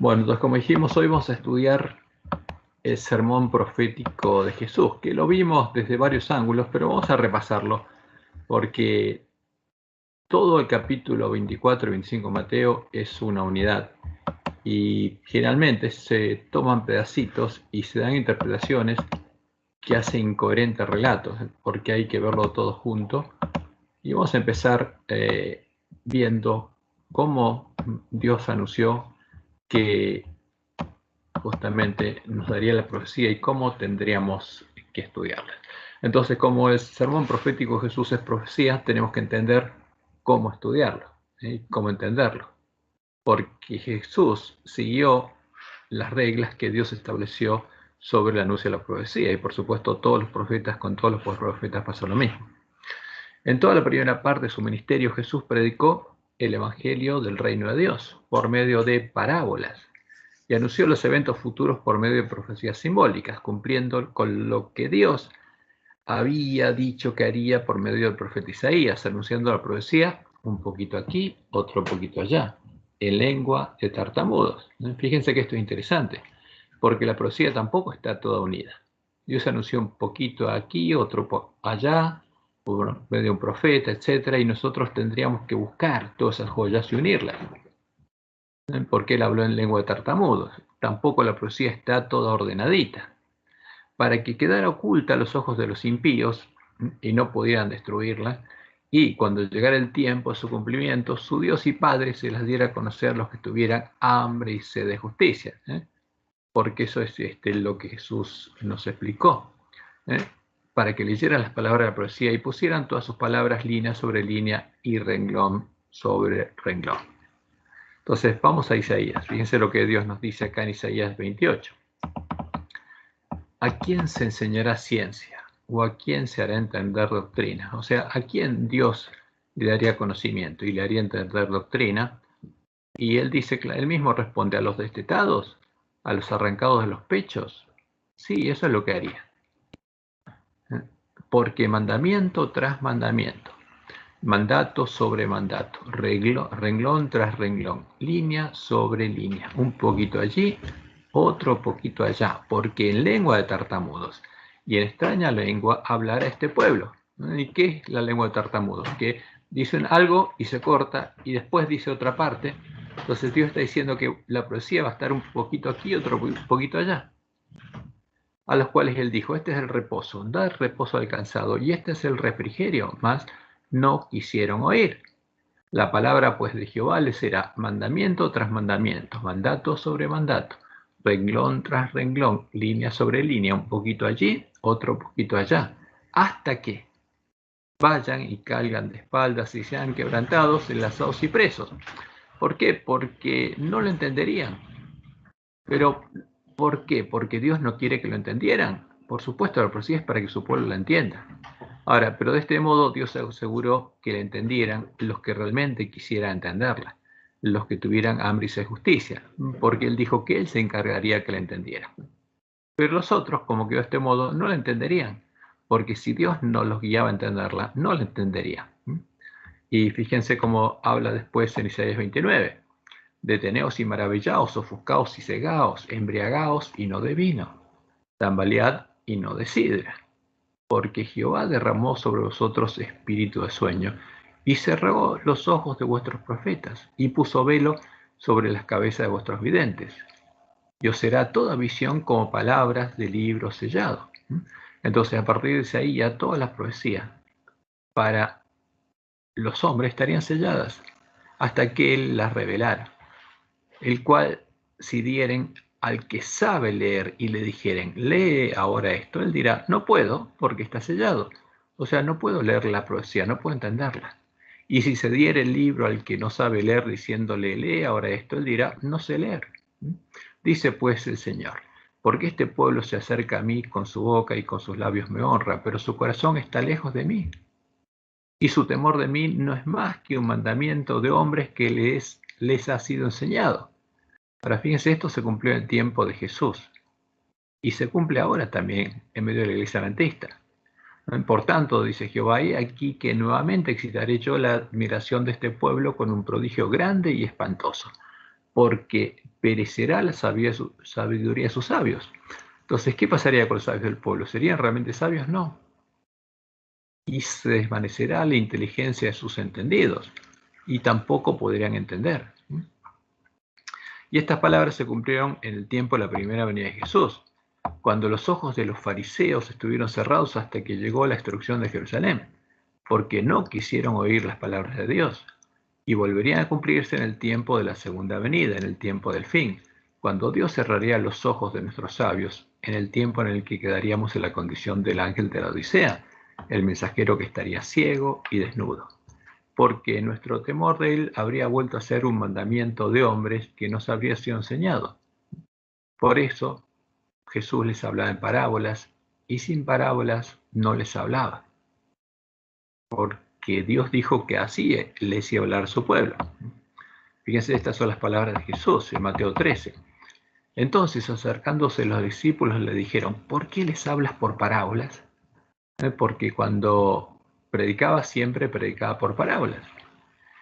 Bueno, entonces como dijimos, hoy vamos a estudiar el sermón profético de Jesús, que lo vimos desde varios ángulos, pero vamos a repasarlo, porque todo el capítulo 24 y 25 de Mateo es una unidad, y generalmente se toman pedacitos y se dan interpretaciones que hacen incoherentes relatos, porque hay que verlo todo junto. Y vamos a empezar viendo cómo Dios anunció que justamente nos daría la profecía y cómo tendríamos que estudiarla. Entonces, como el sermón profético de Jesús es profecía, tenemos que entender cómo estudiarlo, cómo entenderlo, porque Jesús siguió las reglas que Dios estableció sobre el anuncio de la profecía, y por supuesto todos los profetas, con todos los profetas pasó lo mismo. En toda la primera parte de su ministerio, Jesús predicó el evangelio del reino de Dios por medio de parábolas y anunció los eventos futuros por medio de profecías simbólicas, cumpliendo con lo que Dios había dicho que haría por medio del profeta Isaías, anunciando la profecía un poquito aquí, otro poquito allá, en lengua de tartamudos. Fíjense que esto es interesante, porque la profecía tampoco está toda unida. Dios anunció un poquito aquí, otro allá, por medio de un profeta, etc. Y nosotros tendríamos que buscar todas esas joyas y unirlas, porque él habló en lengua de tartamudos. Tampoco la profecía está toda ordenadita, para que quedara oculta a los ojos de los impíos y no pudieran destruirla, y cuando llegara el tiempo de su cumplimiento, su Dios y Padre se las diera a conocer a los que tuvieran hambre y sed de justicia, porque eso es lo que Jesús nos explicó, para que leyeran las palabras de la profecía y pusieran todas sus palabras línea sobre línea y renglón sobre renglón. Entonces vamos a Isaías. Fíjense lo que Dios nos dice acá en Isaías 28. ¿A quién se enseñará ciencia? ¿O a quién se hará entender doctrina? O sea, ¿a quién Dios le daría conocimiento y le haría entender doctrina? Y él dice, él mismo responde, a los destetados, a los arrancados de los pechos. Sí, eso es lo que haría. Porque mandamiento tras mandamiento, mandato sobre mandato, renglón tras renglón, línea sobre línea, un poquito allí, otro poquito allá, porque en lengua de tartamudos y en extraña lengua hablará este pueblo. ¿Y qué es la lengua de tartamudos? Que dicen algo y se corta y después dice otra parte. Entonces Dios está diciendo que la profecía va a estar un poquito aquí, otro poquito allá. A los cuales él dijo, este es el reposo, da reposo al cansado, y este es el refrigerio, mas no quisieron oír. La palabra pues de Jehová les será mandamiento tras mandamiento, mandato sobre mandato, renglón tras renglón, línea sobre línea, un poquito allí, otro poquito allá, hasta que vayan y caigan de espaldas y sean quebrantados, enlazados y presos. ¿Por qué? Porque no lo entenderían. Pero ¿por qué? Porque Dios no quiere que lo entendieran. Por supuesto, la profecía es para que su pueblo la entienda. Ahora, pero de este modo Dios aseguró que la entendieran los que realmente quisieran entenderla, los que tuvieran hambre y sed de justicia, porque Él dijo que Él se encargaría que la entendieran. Pero los otros, como que de este modo, no la entenderían, porque si Dios no los guiaba a entenderla, no la entenderían. Y fíjense cómo habla después en Isaías 29. Deteneos y maravillaos, ofuscaos y cegaos, embriagaos y no de vino, tambalead y no de sidra, porque Jehová derramó sobre vosotros espíritu de sueño, y cerró los ojos de vuestros profetas, y puso velo sobre las cabezas de vuestros videntes, y os será toda visión como palabras de libro sellado. Entonces, a partir de ahí, ya todas las profecías para los hombres estarían selladas, hasta que Él las revelara, el cual si dieren al que sabe leer y le dijeren, lee ahora esto, él dirá, no puedo porque está sellado. O sea, no puedo leer la profecía, no puedo entenderla. Y si se diere el libro al que no sabe leer diciéndole, lee ahora esto, él dirá, no sé leer. Dice pues el Señor, porque este pueblo se acerca a mí con su boca y con sus labios me honra, pero su corazón está lejos de mí. Y su temor de mí no es más que un mandamiento de hombres que les ha sido enseñado. Ahora fíjense, esto se cumplió en el tiempo de Jesús y se cumple ahora también en medio de la iglesia adventista. Por tanto, dice Jehová, he aquí que nuevamente excitaré yo la admiración de este pueblo con un prodigio grande y espantoso, porque perecerá la sabiduría de sus sabios. Entonces, ¿qué pasaría con los sabios del pueblo? ¿Serían realmente sabios? No. Y se desvanecerá la inteligencia de sus entendidos, y tampoco podrían entender. Y estas palabras se cumplieron en el tiempo de la primera venida de Jesús, cuando los ojos de los fariseos estuvieron cerrados hasta que llegó la destrucción de Jerusalén, porque no quisieron oír las palabras de Dios, y volverían a cumplirse en el tiempo de la segunda venida, en el tiempo del fin, cuando Dios cerraría los ojos de nuestros sabios, en el tiempo en el que quedaríamos en la condición del ángel de la Odisea, el mensajero que estaría ciego y desnudo, porque nuestro temor de él habría vuelto a ser un mandamiento de hombres que nos habría sido enseñado. Por eso Jesús les hablaba en parábolas, y sin parábolas no les hablaba, porque Dios dijo que así les iba a hablar a su pueblo. Fíjense, estas son las palabras de Jesús en Mateo 13. Entonces, acercándose los discípulos, le dijeron: ¿por qué les hablas por parábolas? Porque cuando predicaba, siempre predicaba por parábolas.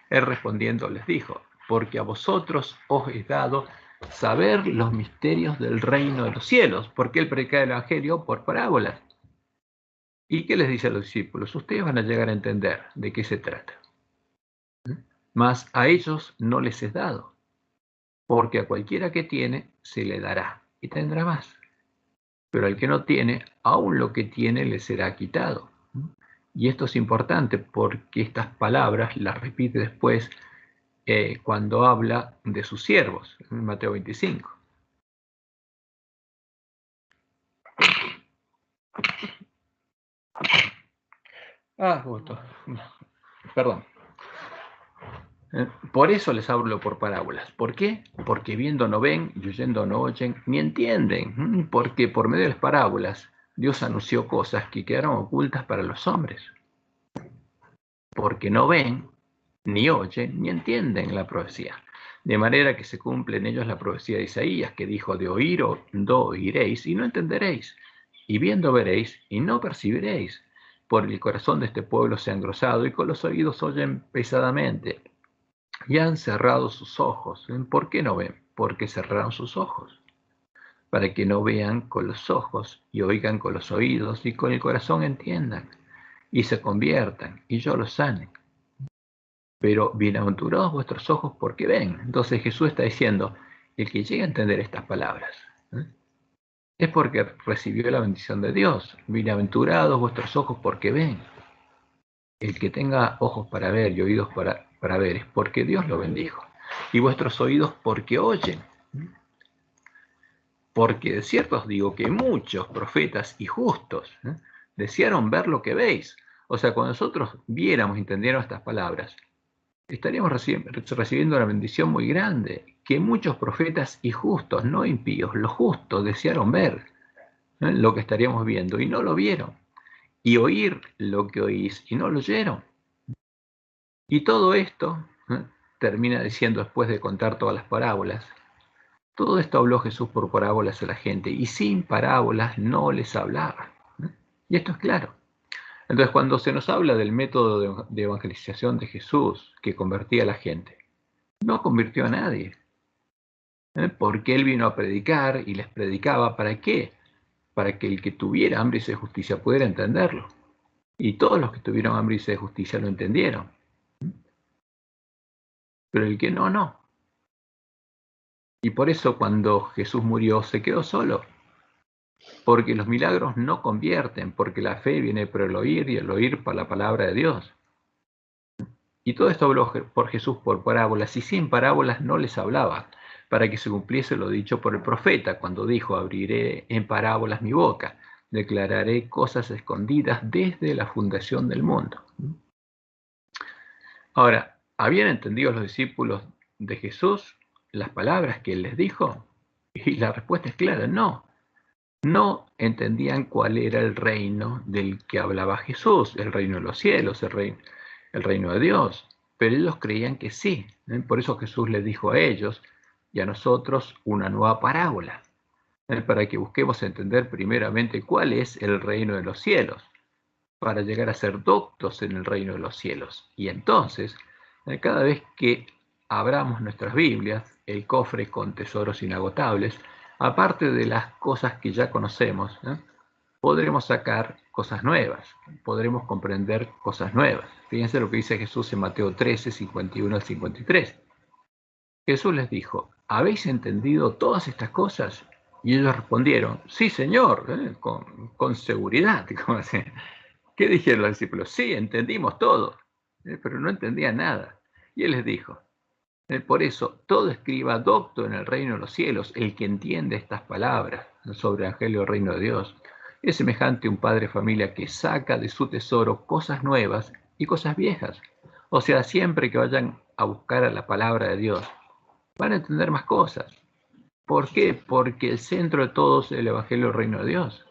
Él respondiendo les dijo: porque a vosotros os he dado saber los misterios del reino de los cielos. Porque él predicaba el evangelio por parábolas. ¿Y qué les dice a los discípulos? Ustedes van a llegar a entender de qué se trata. Mas a ellos no les es dado, porque a cualquiera que tiene se le dará y tendrá más. Pero al que no tiene, aún lo que tiene le será quitado. Y esto es importante porque estas palabras las repite después cuando habla de sus siervos, en Mateo 25. Justo. Perdón. Por eso les hablo por parábolas. ¿Por qué? Porque viendo no ven, y oyendo no oyen, ni entienden. Porque por medio de las parábolas Dios anunció cosas que quedaron ocultas para los hombres. Porque no ven, ni oyen, ni entienden la profecía. De manera que se cumple en ellos la profecía de Isaías, que dijo: de oír oiréis y no entenderéis, y viendo veréis y no percibiréis, por el corazón de este pueblo se ha engrosado y con los oídos oyen pesadamente, y han cerrado sus ojos. ¿Por qué no ven? Porque cerraron sus ojos, para que no vean con los ojos, y oigan con los oídos, y con el corazón entiendan, y se conviertan, y yo los sane. Pero bienaventurados vuestros ojos porque ven. Entonces Jesús está diciendo: el que llegue a entender estas palabras es porque recibió la bendición de Dios. Bienaventurados vuestros ojos porque ven. El que tenga ojos para ver y oídos para ver es porque Dios lo bendijo. Y vuestros oídos porque oyen. Porque de cierto os digo que muchos profetas y justos desearon ver lo que veis. O sea, cuando nosotros viéramos y entendiéramos estas palabras, estaríamos recibiendo una bendición muy grande, que muchos profetas y justos, no impíos, los justos desearon ver lo que estaríamos viendo y no lo vieron, y oír lo que oís y no lo oyeron. Y todo esto termina diciendo, después de contar todas las parábolas, todo esto habló Jesús por parábolas a la gente, y sin parábolas no les hablaba. Y esto es claro. Entonces, cuando se nos habla del método de evangelización de Jesús, que convertía a la gente, no convirtió a nadie, porque él vino a predicar y les predicaba. ¿Para qué? Para que el que tuviera hambre y sed de justicia pudiera entenderlo. Y todos los que tuvieron hambre y sed de justicia lo entendieron. Pero el que no, no. Y por eso cuando Jesús murió se quedó solo. Porque los milagros no convierten, porque la fe viene por el oír y el oír por la palabra de Dios. Y todo esto habló por Jesús por parábolas, y sin parábolas no les hablaba, para que se cumpliese lo dicho por el profeta, cuando dijo: abriré en parábolas mi boca, declararé cosas escondidas desde la fundación del mundo. Ahora, ¿habían entendido los discípulos de Jesús las palabras que él les dijo? Y la respuesta es clara: no. No entendían cuál era el reino del que hablaba Jesús, el reino de los cielos, el reino de Dios. Pero ellos creían que sí. Por eso Jesús les dijo a ellos y a nosotros una nueva parábola, para que busquemos entender primeramente cuál es el reino de los cielos, para llegar a ser doctos en el reino de los cielos. Y entonces, cada vez que abramos nuestras Biblias, el cofre con tesoros inagotables, aparte de las cosas que ya conocemos, podremos sacar cosas nuevas, podremos comprender cosas nuevas. Fíjense lo que dice Jesús en Mateo 13, 51 al 53. Jesús les dijo, ¿habéis entendido todas estas cosas? Y ellos respondieron, sí, Señor, con seguridad. ¿Qué dijeron los discípulos? Sí, entendimos todo, pero no entendían nada. Y él les dijo, por eso, todo escriba docto en el reino de los cielos, el que entiende estas palabras sobre el evangelio del reino de Dios, es semejante a un padre de familia que saca de su tesoro cosas nuevas y cosas viejas. O sea, siempre que vayan a buscar a la palabra de Dios, van a entender más cosas. ¿Por qué? Porque el centro de todo es el evangelio del reino de Dios.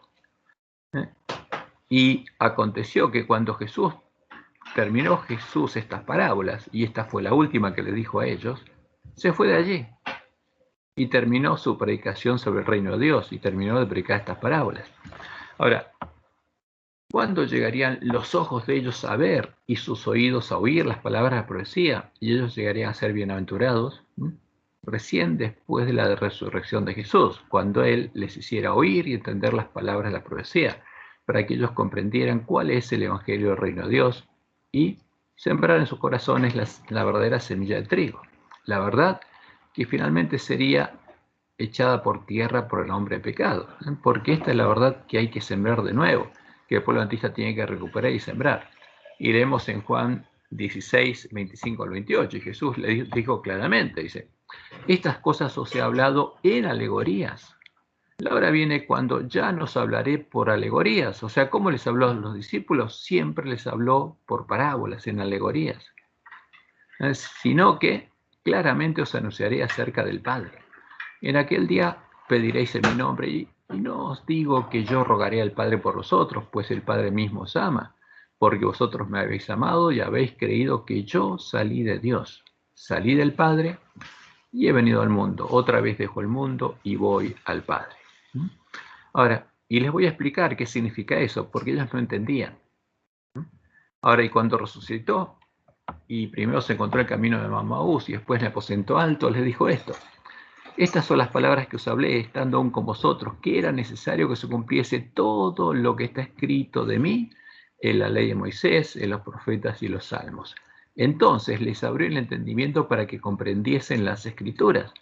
Y aconteció que cuando terminó Jesús estas parábolas, y esta fue la última que le dijo a ellos, se fue de allí y terminó su predicación sobre el reino de Dios y terminó de predicar estas parábolas. Ahora, ¿cuándo llegarían los ojos de ellos a ver y sus oídos a oír las palabras de la profecía y ellos llegarían a ser bienaventurados? Recién después de la resurrección de Jesús, cuando Él les hiciera oír y entender las palabras de la profecía, para que ellos comprendieran cuál es el evangelio del reino de Dios y sembrar en sus corazones la verdadera semilla de trigo. La verdad que finalmente sería echada por tierra por el hombre de pecado, porque esta es la verdad que hay que sembrar de nuevo, que el pueblo bautista tiene que recuperar y sembrar. Y leemos en Juan 16, 25 al 28, y Jesús le dijo claramente, dice, estas cosas os he hablado en alegorías. La hora viene cuando ya nos hablaré por alegorías. O sea, ¿cómo les habló a los discípulos? Siempre les habló por parábolas, en alegorías. Sino que claramente os anunciaré acerca del Padre. En aquel día pediréis en mi nombre y no os digo que yo rogaré al Padre por vosotros, pues el Padre mismo os ama, porque vosotros me habéis amado y habéis creído que yo salí de Dios. Salí del Padre y he venido al mundo. Otra vez dejo el mundo y voy al Padre. Ahora, y les voy a explicar qué significa eso, porque ellos no entendían. Ahora, y cuando resucitó, y primero se encontró el camino de Maús y después en el aposento alto, les dijo esto. Estas son las palabras que os hablé, estando aún con vosotros, que era necesario que se cumpliese todo lo que está escrito de mí en la ley de Moisés, en los profetas y los salmos. Entonces les abrió el entendimiento para que comprendiesen las escrituras,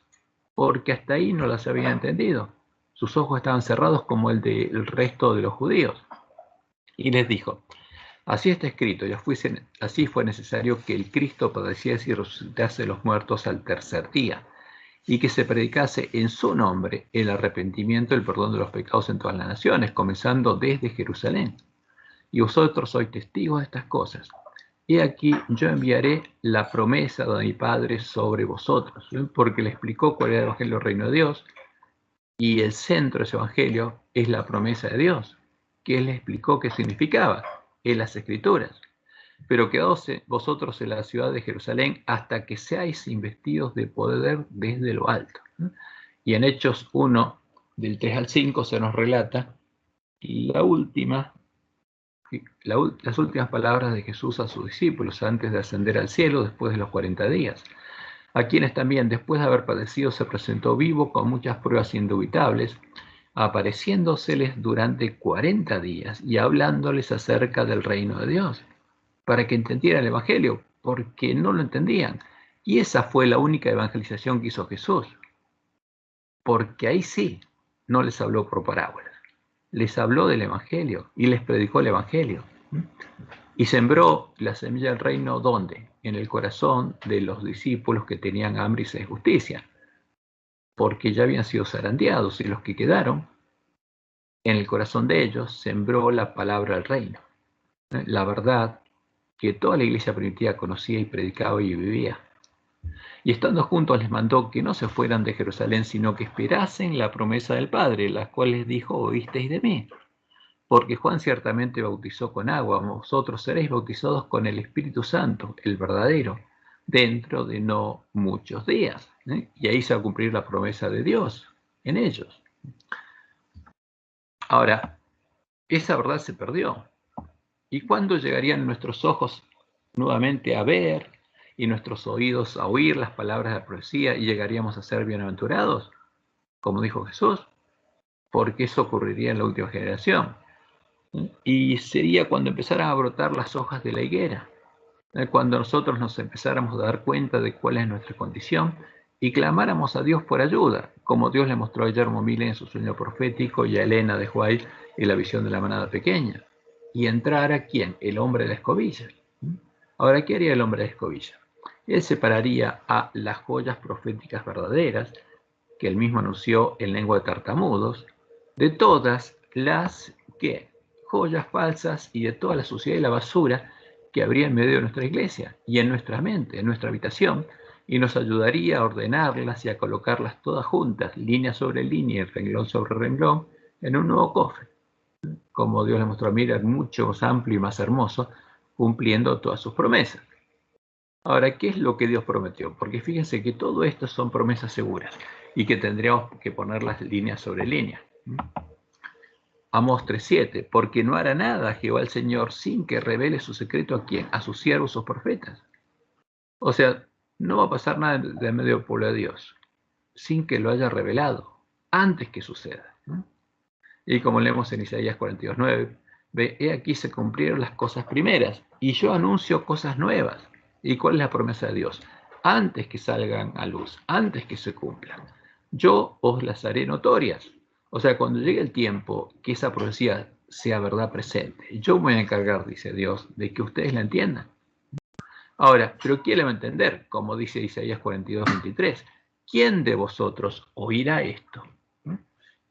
porque hasta ahí no las habían entendido. Sus ojos estaban cerrados como el del resto de los judíos. Y les dijo, así está escrito, así fue necesario que el Cristo padeciese y resucitase de los muertos al tercer día, y que se predicase en su nombre el arrepentimiento y el perdón de los pecados en todas las naciones, comenzando desde Jerusalén. Y vosotros sois testigos de estas cosas. He aquí, yo enviaré la promesa de mi Padre sobre vosotros, porque le explicó cuál era el evangelio del reino de Dios, y el centro de ese evangelio es la promesa de Dios, que él le explicó qué significaba en las Escrituras. Pero quedaos vosotros en la ciudad de Jerusalén hasta que seáis investidos de poder desde lo alto. Y en Hechos 1, del 3 al 5, se nos relata las últimas palabras de Jesús a sus discípulos antes de ascender al cielo después de los 40 días, a quienes también después de haber padecido se presentó vivo con muchas pruebas indubitables, apareciéndoseles durante 40 días y hablándoles acerca del reino de Dios, para que entendieran el Evangelio, porque no lo entendían. Y esa fue la única evangelización que hizo Jesús, porque ahí sí no les habló por parábolas, les habló del Evangelio y les predicó el Evangelio. Y sembró la semilla del reino, ¿dónde? En el corazón de los discípulos que tenían hambre y sed de justicia, porque ya habían sido zarandeados, y los que quedaron, en el corazón de ellos sembró la palabra del reino, la verdad que toda la iglesia primitiva conocía y predicaba y vivía. Y estando juntos les mandó que no se fueran de Jerusalén, sino que esperasen la promesa del Padre, la cual les dijo, oísteis de mí. Porque Juan ciertamente bautizó con agua, vosotros seréis bautizados con el Espíritu Santo, el verdadero, dentro de no muchos días. Y ahí se va a cumplir la promesa de Dios en ellos. Ahora, esa verdad se perdió. ¿Y cuándo llegarían nuestros ojos nuevamente a ver y nuestros oídos a oír las palabras de la profecía y llegaríamos a ser bienaventurados, como dijo Jesús, porque eso ocurriría en la última generación. Y sería cuando empezaran a brotar las hojas de la higuera, cuando nosotros nos empezáramos a dar cuenta de cuál es nuestra condición y clamáramos a Dios por ayuda, como Dios le mostró a Guillermo Mille en su sueño profético y a Elena de White en la visión de la manada pequeña. Y entrara, ¿quién? El hombre de la escobilla. Ahora, ¿qué haría el hombre de la escobilla? Él separaría a las joyas proféticas verdaderas, que él mismo anunció en lengua de tartamudos, de todas las ¿qué? Joyas falsas y de toda la suciedad y la basura que habría en medio de nuestra iglesia y en nuestra mente, en nuestra habitación, y nos ayudaría a ordenarlas y a colocarlas todas juntas, línea sobre línea, renglón sobre renglón, en un nuevo cofre, como Dios le mostró a Mira, mucho más amplio y más hermoso, cumpliendo todas sus promesas. Ahora, ¿qué es lo que Dios prometió? Porque fíjense que todo esto son promesas seguras y que tendríamos que ponerlas línea sobre línea. Amós 3:7, porque no hará nada Jehová el Señor sin que revele su secreto a quién, a sus siervos, sus profetas. O sea, no va a pasar nada de medio del pueblo de Dios sin que lo haya revelado, antes que suceda. Y como leemos en Isaías 42:9, ve, he aquí se cumplieron las cosas primeras, y yo anuncio cosas nuevas. ¿Y cuál es la promesa de Dios? Antes que salgan a luz, antes que se cumplan, yo os las haré notorias. O sea, cuando llegue el tiempo que esa profecía sea verdad presente, yo me voy a encargar, dice Dios, de que ustedes la entiendan. Ahora, ¿pero quién la va a entender? Como dice Isaías 42:23, ¿quién de vosotros oirá esto?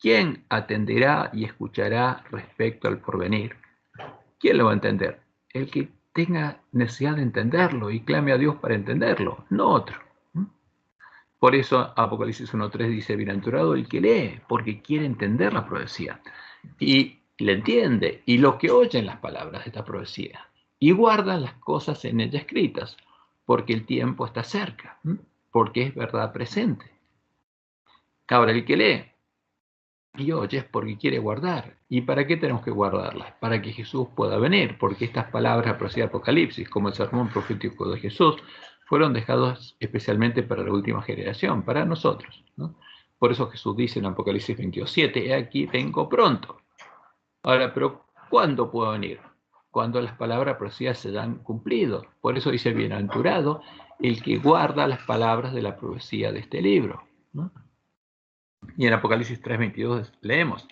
¿Quién atenderá y escuchará respecto al porvenir? ¿Quién lo va a entender? El que tenga necesidad de entenderlo y clame a Dios para entenderlo, no otro. Por eso Apocalipsis 1:3 dice, bienaventurado el que lee, porque quiere entender la profecía. Y le entiende, y lo que oyen las palabras de esta profecía, y guardan las cosas en ella escritas, porque el tiempo está cerca, porque es verdad presente. Ahora, el que lee y oye es porque quiere guardar. ¿Y para qué tenemos que guardarlas? Para que Jesús pueda venir, porque estas palabras de la profecía de Apocalipsis, como el sermón profético de Jesús, fueron dejados especialmente para la última generación, para nosotros, ¿no? Por eso Jesús dice en Apocalipsis 22:7, he aquí vengo pronto. Ahora, pero ¿cuándo puedo venir? Cuando las palabras de la profecía se hayan cumplido. Por eso dice, bienaventurado el que guarda las palabras de la profecía de este libro, ¿no? Y en Apocalipsis 3:22 leemos,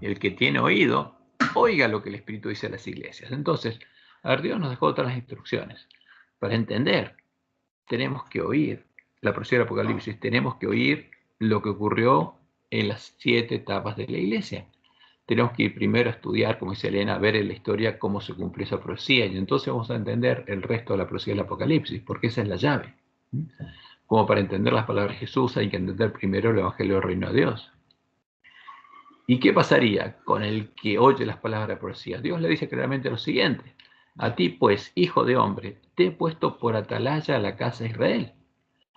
el que tiene oído, oiga lo que el Espíritu dice a las iglesias. Entonces, a ver, Dios nos dejó otras instrucciones. Para entender, tenemos que oír la profecía del Apocalipsis, tenemos que oír lo que ocurrió en las 7 etapas de la iglesia. Tenemos que ir primero a estudiar, como dice Elena, a ver en la historia cómo se cumplió esa profecía, y entonces vamos a entender el resto de la profecía del Apocalipsis, porque esa es la llave. Como para entender las palabras de Jesús hay que entender primero el Evangelio del Reino de Dios. ¿Y qué pasaría con el que oye las palabras de la profecía? Dios le dice claramente lo siguiente, a ti pues, hijo de hombre, te he puesto por atalaya a la casa de Israel.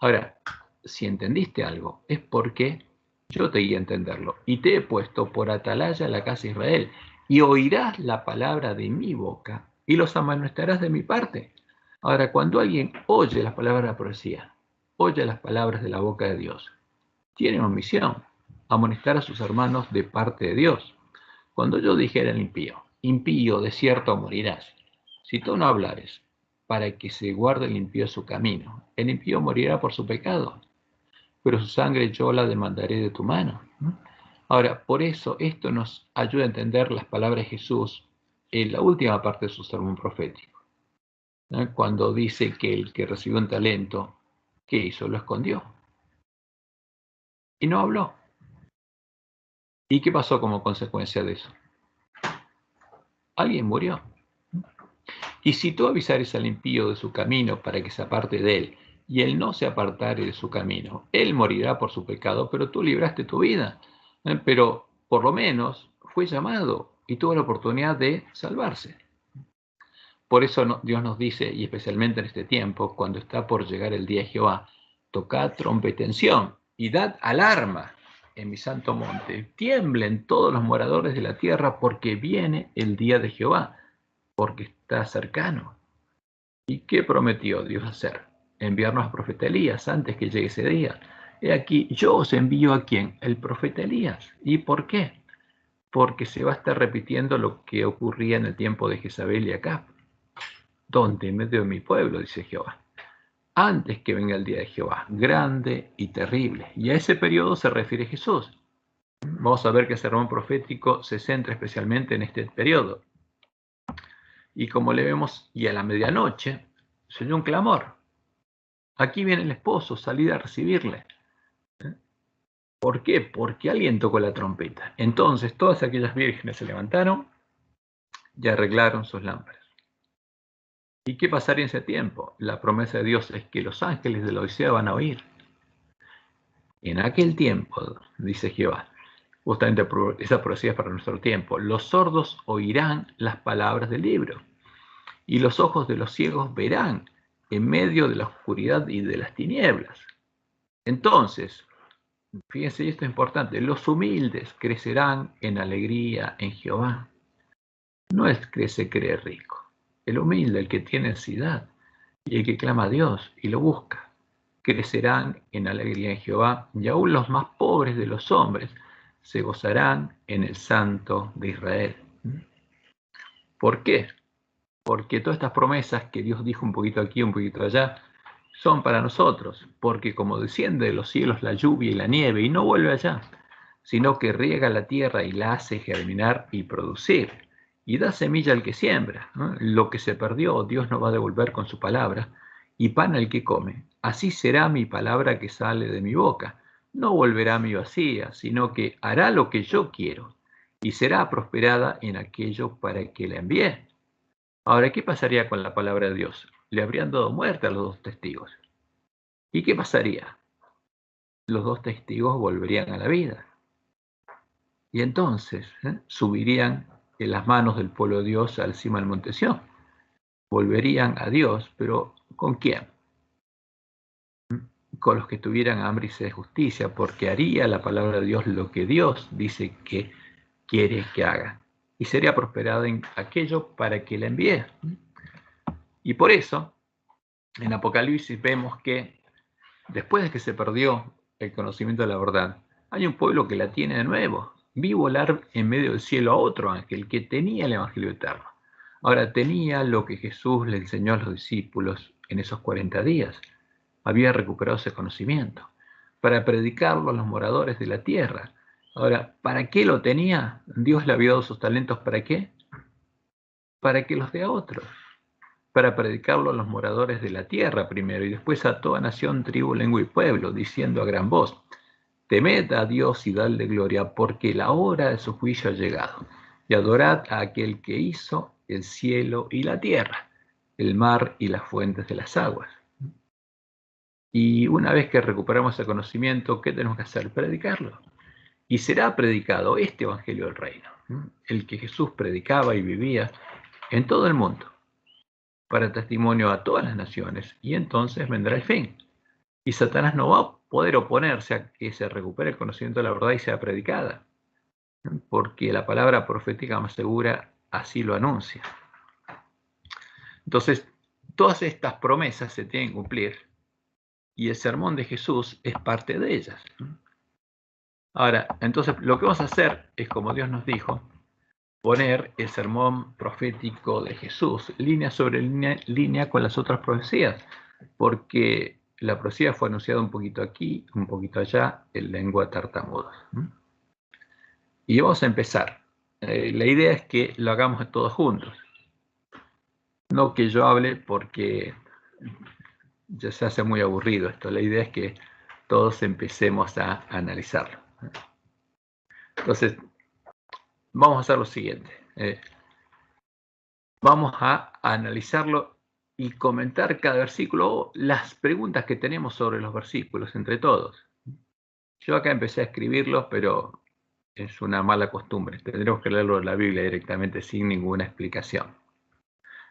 Ahora, si entendiste algo, es porque yo te guía a entenderlo, y te he puesto por atalaya a la casa de Israel, y oirás la palabra de mi boca, y los amonestarás de mi parte. Ahora, cuando alguien oye las palabras de la profecía, oye las palabras de la boca de Dios, tiene una misión, amonestar a sus hermanos de parte de Dios. Cuando yo dijera al impío, impío, de cierto morirás, si tú no hablares para que se guarde el impío su camino, el impío morirá por su pecado, pero su sangre yo la demandaré de tu mano. Ahora, por eso esto nos ayuda a entender las palabras de Jesús en la última parte de su sermón profético, ¿no? Cuando dice que el que recibió un talento, ¿qué hizo? Lo escondió y no habló. ¿Y qué pasó como consecuencia de eso? Alguien murió. Y si tú avisares al impío de su camino para que se aparte de él, y él no se apartare de su camino, él morirá por su pecado, pero tú libraste tu vida. Pero por lo menos fue llamado y tuvo la oportunidad de salvarse. Por eso Dios nos dice, y especialmente en este tiempo, cuando está por llegar el día de Jehová, tocad trompetensión y dad alarma en mi santo monte. Tiemblen todos los moradores de la tierra, porque viene el día de Jehová, porque está cercano. ¿Y qué prometió Dios hacer? enviarnos al profeta Elías antes que llegue ese día. He aquí, yo os envío ¿a quién? El profeta Elías. ¿Y por qué? Porque se va a estar repitiendo lo que ocurría en el tiempo de Jezabel y Acab. ¿Dónde? En medio de mi pueblo, dice Jehová. Antes que venga el día de Jehová, grande y terrible. Y a ese periodo se refiere Jesús. Vamos a ver que el sermón profético se centra especialmente en este periodo. Y como le vemos, y a la medianoche, se oyó un clamor. Aquí viene el esposo, salid a recibirle. ¿Por qué? Porque alguien tocó la trompeta. Entonces todas aquellas vírgenes se levantaron y arreglaron sus lámparas. ¿Y qué pasaría en ese tiempo? La promesa de Dios es que los ángeles de la Odisea van a oír. En aquel tiempo, dice Jehová, justamente esa profecía es para nuestro tiempo, los sordos oirán las palabras del libro y los ojos de los ciegos verán en medio de la oscuridad y de las tinieblas. Entonces, fíjense, y esto es importante, los humildes crecerán en alegría en Jehová. No es que se cree rico, el humilde, el que tiene necesidad y el que clama a Dios y lo busca, crecerán en alegría en Jehová, y aún los más pobres de los hombres se gozarán en el Santo de Israel. ¿Por qué? Porque todas estas promesas que Dios dijo un poquito aquí, un poquito allá, son para nosotros, porque como desciende de los cielos la lluvia y la nieve y no vuelve allá, sino que riega la tierra y la hace germinar y producir, y da semilla al que siembra, ¿no? Lo que se perdió Dios no va a devolver con su palabra, y pan al que come. Así será mi palabra que sale de mi boca. No volverá a mí vacía, sino que hará lo que yo quiero, y será prosperada en aquello para que la envíe. Ahora, ¿qué pasaría con la palabra de Dios? Le habrían dado muerte a los dos testigos. ¿Y qué pasaría? Los dos testigos volverían a la vida. Y entonces subirían en las manos del pueblo de Dios al cima del monte Sión. Volverían a Dios, pero ¿con quién? Con los que tuvieran hambre y sed de justicia, porque haría la palabra de Dios lo que Dios dice que quiere que haga. Y sería prosperada en aquello para que la envíe. Y por eso, en Apocalipsis vemos que después de que se perdió el conocimiento de la verdad, hay un pueblo que la tiene de nuevo. Vi volar en medio del cielo a otro ángel que tenía el Evangelio eterno. Ahora tenía lo que Jesús le enseñó a los discípulos en esos 40 días. Había recuperado ese conocimiento para predicarlo a los moradores de la tierra. Ahora, ¿para qué lo tenía? Dios le había dado sus talentos, ¿para qué? Para que los dé a otros. Para predicarlo a los moradores de la tierra primero y después a toda nación, tribu, lengua y pueblo, diciendo a gran voz: temed a Dios y dadle gloria, porque la hora de su juicio ha llegado. Y adorad a aquel que hizo el cielo y la tierra, el mar y las fuentes de las aguas. Y una vez que recuperamos ese conocimiento, ¿qué tenemos que hacer? Predicarlo. Y será predicado este evangelio del reino, el que Jesús predicaba y vivía en todo el mundo, para testimonio a todas las naciones, y entonces vendrá el fin. Y Satanás no va a poder oponerse a que se recupere el conocimiento de la verdad y sea predicada, porque la palabra profética más segura así lo anuncia. Entonces, todas estas promesas se tienen que cumplir, y el sermón de Jesús es parte de ellas. Ahora, entonces, lo que vamos a hacer es, como Dios nos dijo, poner el sermón profético de Jesús línea sobre línea con las otras profecías, porque la profecía fue anunciada un poquito aquí, un poquito allá, en lengua tartamuda. Y vamos a empezar. La idea es que lo hagamos todos juntos. No que yo hable porque ya se hace muy aburrido esto. La idea es que todos empecemos a analizarlo. Entonces, vamos a hacer lo siguiente. Vamos a analizarlo y comentar cada versículo o las preguntas que tenemos sobre los versículos entre todos. Yo acá empecé a escribirlos, pero es una mala costumbre. Tendremos que leerlo en la Biblia directamente sin ninguna explicación.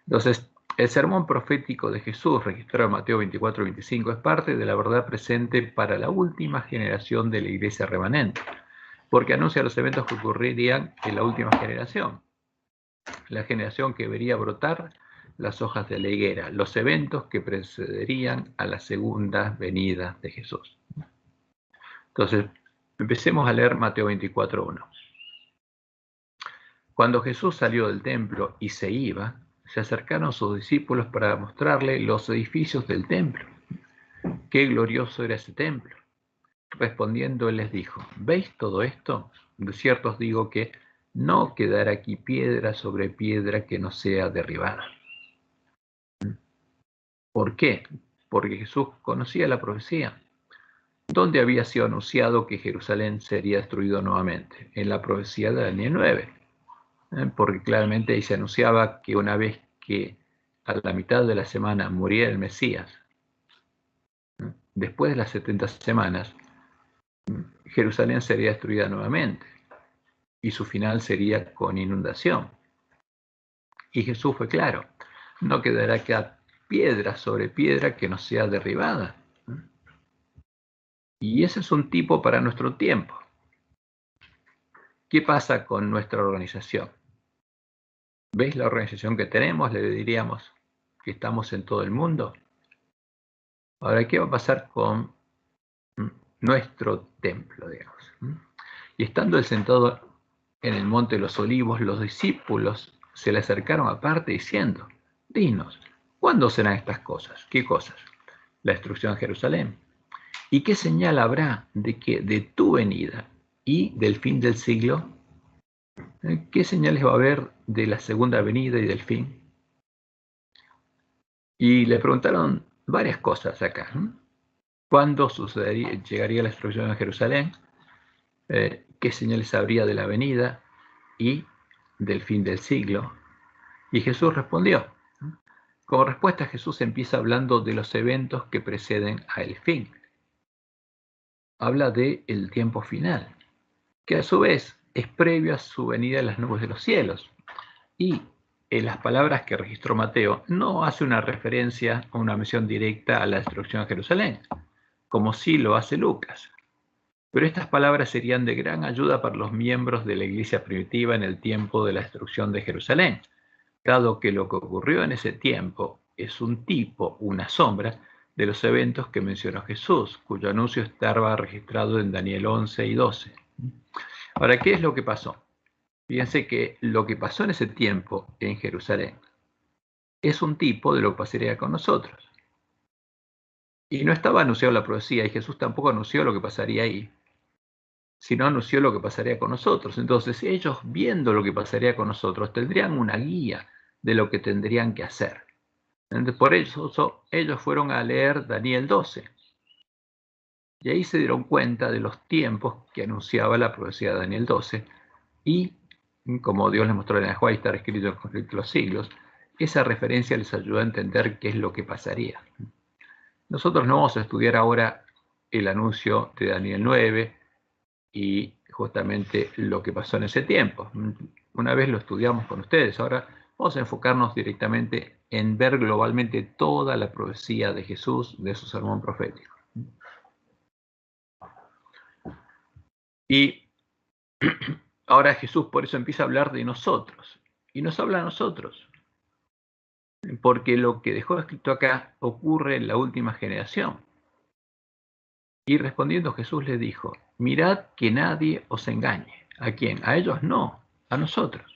Entonces, el sermón profético de Jesús, registrado en Mateo 24 y 25, es parte de la verdad presente para la última generación de la iglesia remanente, porque anuncia los eventos que ocurrirían en la última generación, la generación que vería brotar las hojas de la higuera, los eventos que precederían a la segunda venida de Jesús. Entonces, empecemos a leer Mateo 24:1. Cuando Jesús salió del templo y se iba, se acercaron sus discípulos para mostrarle los edificios del templo. ¡Qué glorioso era ese templo! Respondiendo, él les dijo: ¿veis todo esto? De cierto os digo que no quedará aquí piedra sobre piedra que no sea derribada. ¿Por qué? Porque Jesús conocía la profecía. ¿Dónde había sido anunciado que Jerusalén sería destruido nuevamente? En la profecía de Daniel 9. Porque claramente ahí se anunciaba que una vez que a la mitad de la semana muriera el Mesías, después de las 70 semanas, Jerusalén sería destruida nuevamente y su final sería con inundación. Y Jesús fue claro: no quedará acá piedra sobre piedra que no sea derribada. Y ese es un tipo para nuestro tiempo. ¿Qué pasa con nuestra organización? ¿Veis la organización que tenemos? Le diríamos que estamos en todo el mundo. Ahora, ¿qué va a pasar con nuestro templo, digamos? Y estando él sentado en el monte de los olivos, los discípulos se le acercaron aparte diciendo: dinos, ¿cuándo serán estas cosas? ¿Qué cosas? La destrucción de Jerusalén. ¿Y qué señal habrá de tu venida y del fin del siglo? ¿Qué señales va a haber de la segunda venida y del fin? Y le preguntaron varias cosas acá. ¿Cuándo llegaría la destrucción de Jerusalén? ¿Qué señales habría de la venida y del fin del siglo? Y Jesús respondió. Como respuesta, Jesús empieza hablando de los eventos que preceden al fin. Habla del tiempo final, que a su vez es previo a su venida en las nubes de los cielos. Y en las palabras que registró Mateo no hace una referencia o una mención directa a la destrucción de Jerusalén, como sí lo hace Lucas. Pero estas palabras serían de gran ayuda para los miembros de la iglesia primitiva en el tiempo de la destrucción de Jerusalén, dado que lo que ocurrió en ese tiempo es un tipo, una sombra, de los eventos que mencionó Jesús, cuyo anuncio estaba registrado en Daniel 11 y 12. Ahora, ¿qué es lo que pasó? Fíjense que lo que pasó en ese tiempo en Jerusalén es un tipo de lo que pasaría con nosotros. Y no estaba anunciado la profecía, y Jesús tampoco anunció lo que pasaría ahí, sino anunció lo que pasaría con nosotros. Entonces, ellos, viendo lo que pasaría con nosotros, tendrían una guía de lo que tendrían que hacer. Entonces, por eso ellos fueron a leer Daniel 12. Y ahí se dieron cuenta de los tiempos que anunciaba la profecía de Daniel 12. Y, como Dios les mostró en el Juan, estar escrito en el conflicto de los siglos, esa referencia les ayudó a entender qué es lo que pasaría. Nosotros no vamos a estudiar ahora el anuncio de Daniel 9 y justamente lo que pasó en ese tiempo. Una vez lo estudiamos con ustedes, ahora vamos a enfocarnos directamente en ver globalmente toda la profecía de Jesús, de su sermón profético. Y ahora Jesús por eso empieza a hablar de nosotros, y nos habla a nosotros, porque lo que dejó escrito acá ocurre en la última generación. Y respondiendo Jesús les dijo: mirad que nadie os engañe. ¿A quién? A ellos no, a nosotros.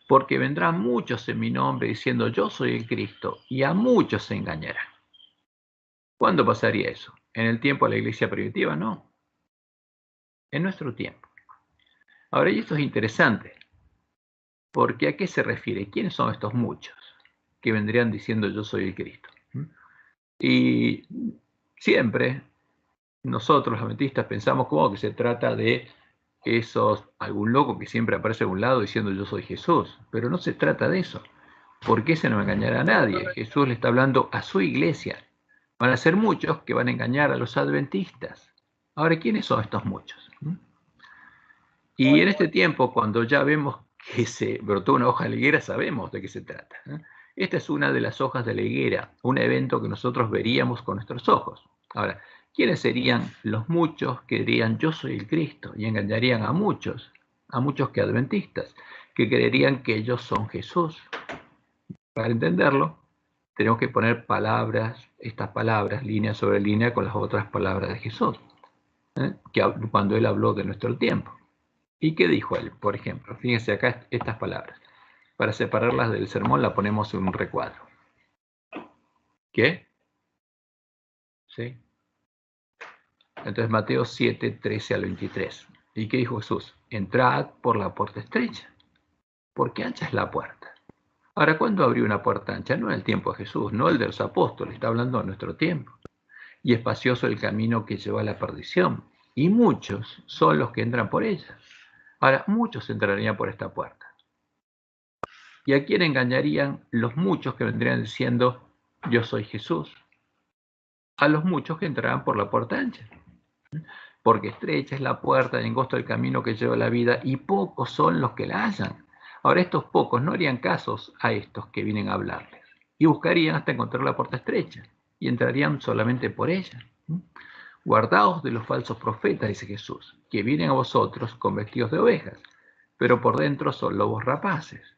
Porque vendrán muchos en mi nombre diciendo: yo soy el Cristo, y a muchos se engañarán. ¿Cuándo pasaría eso? ¿En el tiempo de la iglesia primitiva? No. En nuestro tiempo. Ahora, y esto es interesante, porque ¿a qué se refiere? ¿Quiénes son estos muchos que vendrían diciendo: yo soy el Cristo? Y siempre nosotros, los adventistas, pensamos como que se trata de algún loco que siempre aparece a un lado diciendo: yo soy Jesús. Pero no se trata de eso. ¿Por qué se no engañará a nadie? Jesús le está hablando a su iglesia. Van a ser muchos que van a engañar a los adventistas. Ahora, ¿quiénes son estos muchos? Y en este tiempo, cuando ya vemos que se brotó una hoja de la higuera, sabemos de qué se trata. Esta es una de las hojas de la higuera, un evento que nosotros veríamos con nuestros ojos. Ahora, ¿quiénes serían los muchos que dirían: yo soy el Cristo? Y engañarían a muchos que adventistas, que creerían que ellos son Jesús. para entenderlo, tenemos que poner estas palabras, línea sobre línea, con las otras palabras de Jesús, cuando él habló de nuestro tiempo. ¿Y qué dijo él? Por ejemplo, fíjense acá estas palabras. Para separarlas del sermón la ponemos en un recuadro. ¿Qué? ¿Sí? Entonces Mateo 7, 13 al 23. ¿Y qué dijo Jesús? Entrad por la puerta estrecha, porque ancha es la puerta. Ahora, ¿cuándo abrió una puerta ancha? No en el tiempo de Jesús, no el de los apóstoles, está hablando de nuestro tiempo. Y espacioso el camino que lleva a la perdición, y muchos son los que entran por ella. Ahora, muchos entrarían por esta puerta. ¿Y a quién engañarían los muchos que vendrían diciendo, yo soy Jesús? A los muchos que entrarán por la puerta ancha. Porque estrecha es la puerta y angosto el camino que lleva a la vida, y pocos son los que la hallan. Ahora, estos pocos no harían casos a estos que vienen a hablarles, y buscarían hasta encontrar la puerta estrecha, y entrarían solamente por ella. Guardaos de los falsos profetas, dice Jesús, que vienen a vosotros con vestidos de ovejas, pero por dentro son lobos rapaces.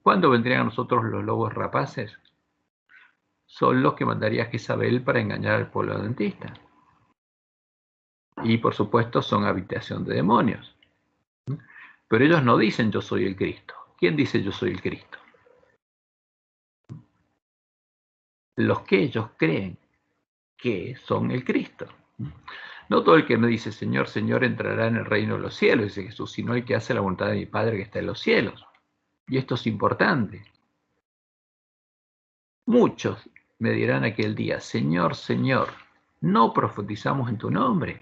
¿Cuándo vendrían a nosotros los lobos rapaces? Son los que mandaría Jezabel para engañar al pueblo adventista. Y por supuesto son habitación de demonios. Pero ellos no dicen yo soy el Cristo. ¿Quién dice yo soy el Cristo? Los que ellos creen que son el Cristo. No todo el que me dice Señor, Señor entrará en el reino de los cielos, dice Jesús, sino el que hace la voluntad de mi Padre que está en los cielos. Y esto es importante. Muchos me dirán aquel día, Señor, Señor, no profetizamos en tu nombre,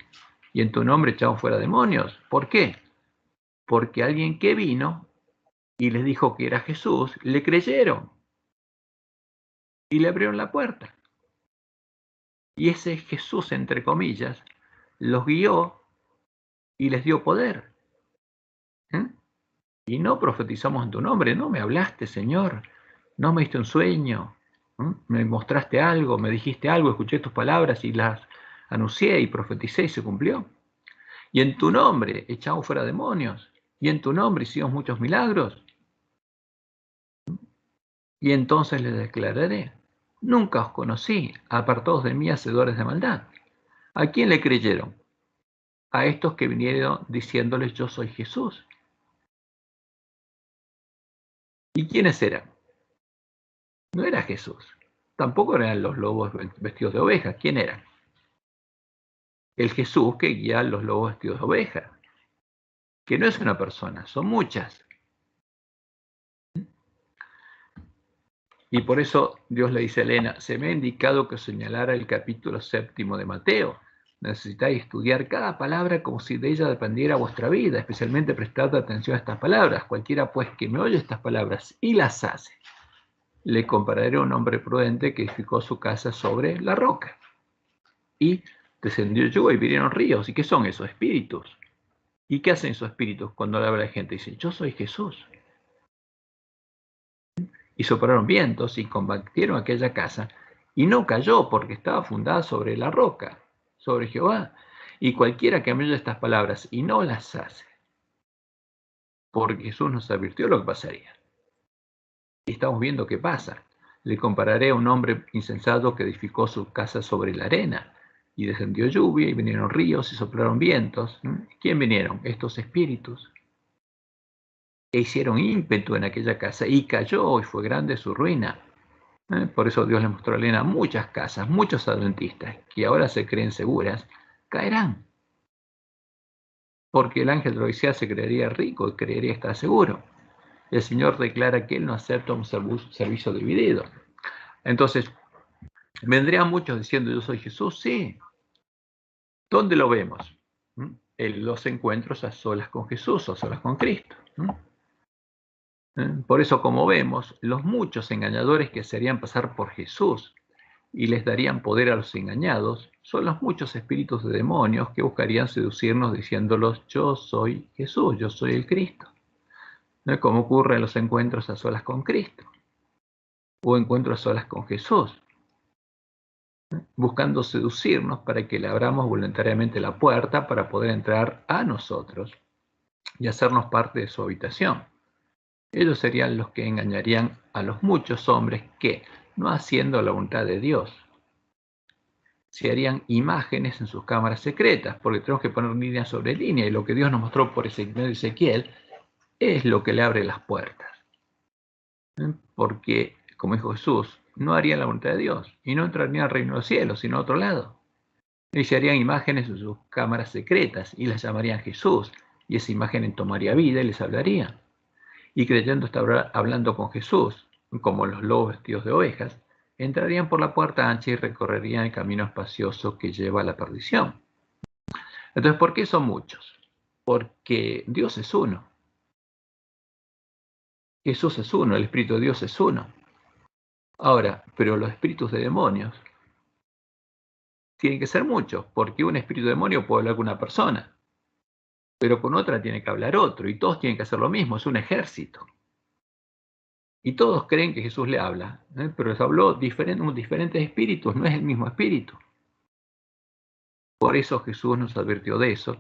y en tu nombre echamos fuera demonios. ¿Por qué? Porque alguien que vino y les dijo que era Jesús, le creyeron y le abrieron la puerta. Y ese Jesús, entre comillas, los guió y les dio poder. Y no profetizamos en tu nombre, no me hablaste, Señor, no me diste un sueño, me mostraste algo, me dijiste algo, escuché tus palabras y las anuncié y profeticé y se cumplió. Y en tu nombre echamos fuera demonios, y en tu nombre hicimos muchos milagros. Y entonces les declararé, nunca os conocí, apartados de mí, hacedores de maldad. ¿A quién le creyeron? A estos que vinieron diciéndoles yo soy Jesús. ¿Y quiénes eran? No era Jesús. Tampoco eran los lobos vestidos de oveja. ¿Quién era? El Jesús que guía a los lobos vestidos de oveja. Que no es una persona, son muchas. Y por eso Dios le dice a Elena, se me ha indicado que señalara el capítulo 7 de Mateo. Necesitáis estudiar cada palabra como si de ella dependiera vuestra vida, especialmente prestad atención a estas palabras. Cualquiera pues que me oye estas palabras y las hace, le compararé a un hombre prudente que edificó su casa sobre la roca. Y descendió lluvia y vinieron ríos. ¿Y qué son esos espíritus? ¿Y qué hacen esos espíritus cuando le habla a la gente? Dicen, yo soy Jesús. Y soplaron vientos y combatieron aquella casa, y no cayó porque estaba fundada sobre la roca, sobre Jehová. Y cualquiera que me oye estas palabras y no las hace, porque Jesús nos advirtió lo que pasaría. Y estamos viendo qué pasa. Le compararé a un hombre insensato que edificó su casa sobre la arena, y descendió lluvia, y vinieron ríos, y soplaron vientos. ¿Quién vinieron? Estos espíritus. E hicieron ímpetu en aquella casa, y cayó, y fue grande su ruina. Por eso Dios le mostró a Elena muchas casas, muchos adventistas, que ahora se creen seguras, caerán. Porque el ángel de la Odisea se creería rico y creería estar seguro. El Señor declara que Él no acepta un servicio dividido. Entonces, vendrían muchos diciendo, yo soy Jesús, sí. ¿Dónde lo vemos? En los encuentros a solas con Jesús, a solas con Cristo. Por eso, como vemos, los muchos engañadores que se harían pasar por Jesús y les darían poder a los engañados, son los muchos espíritus de demonios que buscarían seducirnos diciéndolos, yo soy Jesús, yo soy el Cristo. ¿No? Como ocurre en los encuentros a solas con Cristo, o encuentros a solas con Jesús, buscando seducirnos para que le abramos voluntariamente la puerta para poder entrar a nosotros y hacernos parte de su habitación. Ellos serían los que engañarían a los muchos hombres que, no haciendo la voluntad de Dios, se harían imágenes en sus cámaras secretas, porque tenemos que poner línea sobre línea, y lo que Dios nos mostró por Ezequiel es lo que le abre las puertas. Porque, como dijo Jesús, no harían la voluntad de Dios, y no entrarían al reino de los cielos, sino a otro lado. Y se harían imágenes en sus cámaras secretas, y las llamarían Jesús, y esa imagen tomaría vida y les hablaría. Y creyendo estar hablando con Jesús, como los lobos vestidos de ovejas, entrarían por la puerta ancha y recorrerían el camino espacioso que lleva a la perdición. Entonces, ¿por qué son muchos? Porque Dios es uno. Jesús es uno, el Espíritu de Dios es uno. Ahora, pero los espíritus de demonios tienen que ser muchos, porque un espíritu de demonio puede hablar con una persona, pero con otra tiene que hablar otro, y todos tienen que hacer lo mismo, es un ejército. Y todos creen que Jesús le habla, pero les habló diferentes espíritus, no es el mismo espíritu. Por eso Jesús nos advirtió de eso,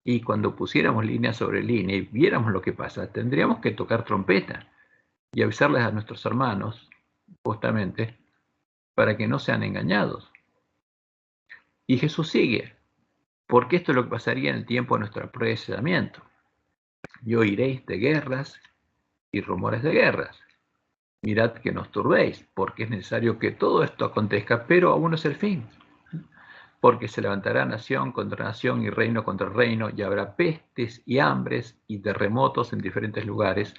y cuando pusiéramos línea sobre línea y viéramos lo que pasa, tendríamos que tocar trompeta y avisarles a nuestros hermanos, justamente, para que no sean engañados. Y Jesús sigue, porque esto es lo que pasaría en el tiempo de nuestro apresamiento. Y oiréis de guerras y rumores de guerras. Mirad que no os turbéis, porque es necesario que todo esto acontezca, pero aún no es el fin. Porque se levantará nación contra nación y reino contra reino, y habrá pestes y hambres y terremotos en diferentes lugares,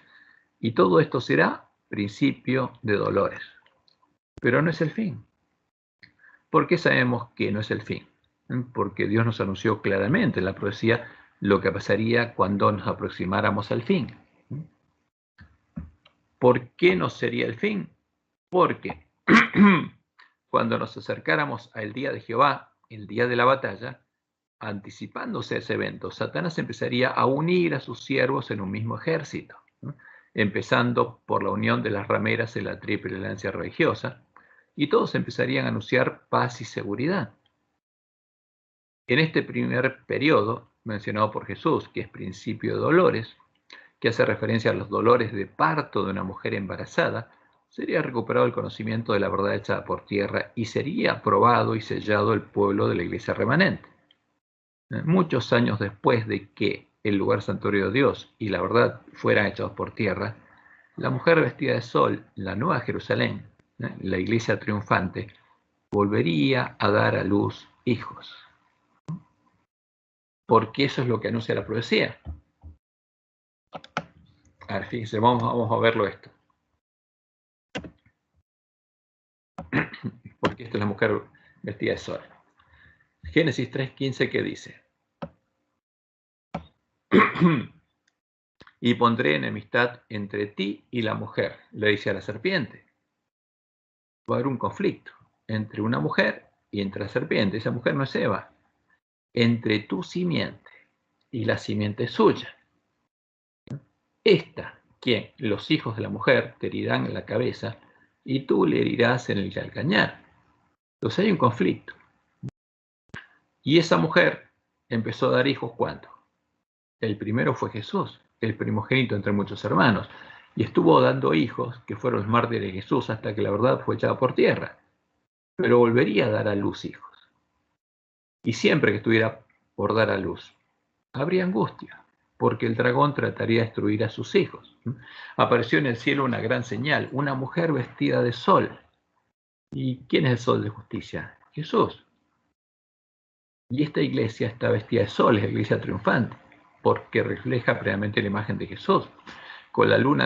y todo esto será principio de dolores. Pero no es el fin. ¿Por qué sabemos que no es el fin? Porque Dios nos anunció claramente en la profecía lo que pasaría cuando nos aproximáramos al fin. ¿Por qué no sería el fin? Porque cuando nos acercáramos al día de Jehová, el día de la batalla, anticipándose a ese evento, Satanás empezaría a unir a sus siervos en un mismo ejército, ¿no? Empezando por la unión de las rameras en la triple alianza religiosa, y todos empezarían a anunciar paz y seguridad. En este primer periodo, mencionado por Jesús, que es principio de dolores, que hace referencia a los dolores de parto de una mujer embarazada, sería recuperado el conocimiento de la verdad echada por tierra y sería aprobado y sellado el pueblo de la iglesia remanente. Muchos años después de que el lugar santuario de Dios y la verdad fueran echados por tierra, la mujer vestida de sol, la nueva Jerusalén, la iglesia triunfante, volvería a dar a luz hijos. Porque eso es lo que anuncia la profecía. A ver, fíjense, vamos a verlo esto. Porque esta es la mujer vestida de sol. Génesis 3:15, ¿qué dice? Y pondré enemistad entre ti y la mujer, le dice a la serpiente. Va a haber un conflicto entre una mujer y entre la serpiente. Esa mujer no es Eva. Entre tu simiente y la simiente suya. Esta, quien los hijos de la mujer te herirán en la cabeza y tú le herirás en el calcañar. Entonces hay un conflicto. Y esa mujer empezó a dar hijos, ¿cuándo? El primero fue Jesús, el primogénito entre muchos hermanos, y estuvo dando hijos que fueron los mártires de Jesús hasta que la verdad fue echada por tierra, pero volvería a dar a luz hijos. Y siempre que estuviera por dar a luz, habría angustia, porque el dragón trataría de destruir a sus hijos. Apareció en el cielo una gran señal, una mujer vestida de sol. ¿Y quién es el sol de justicia? Jesús. Y esta iglesia está vestida de sol, es la iglesia triunfante, porque refleja plenamente la imagen de Jesús, con la luna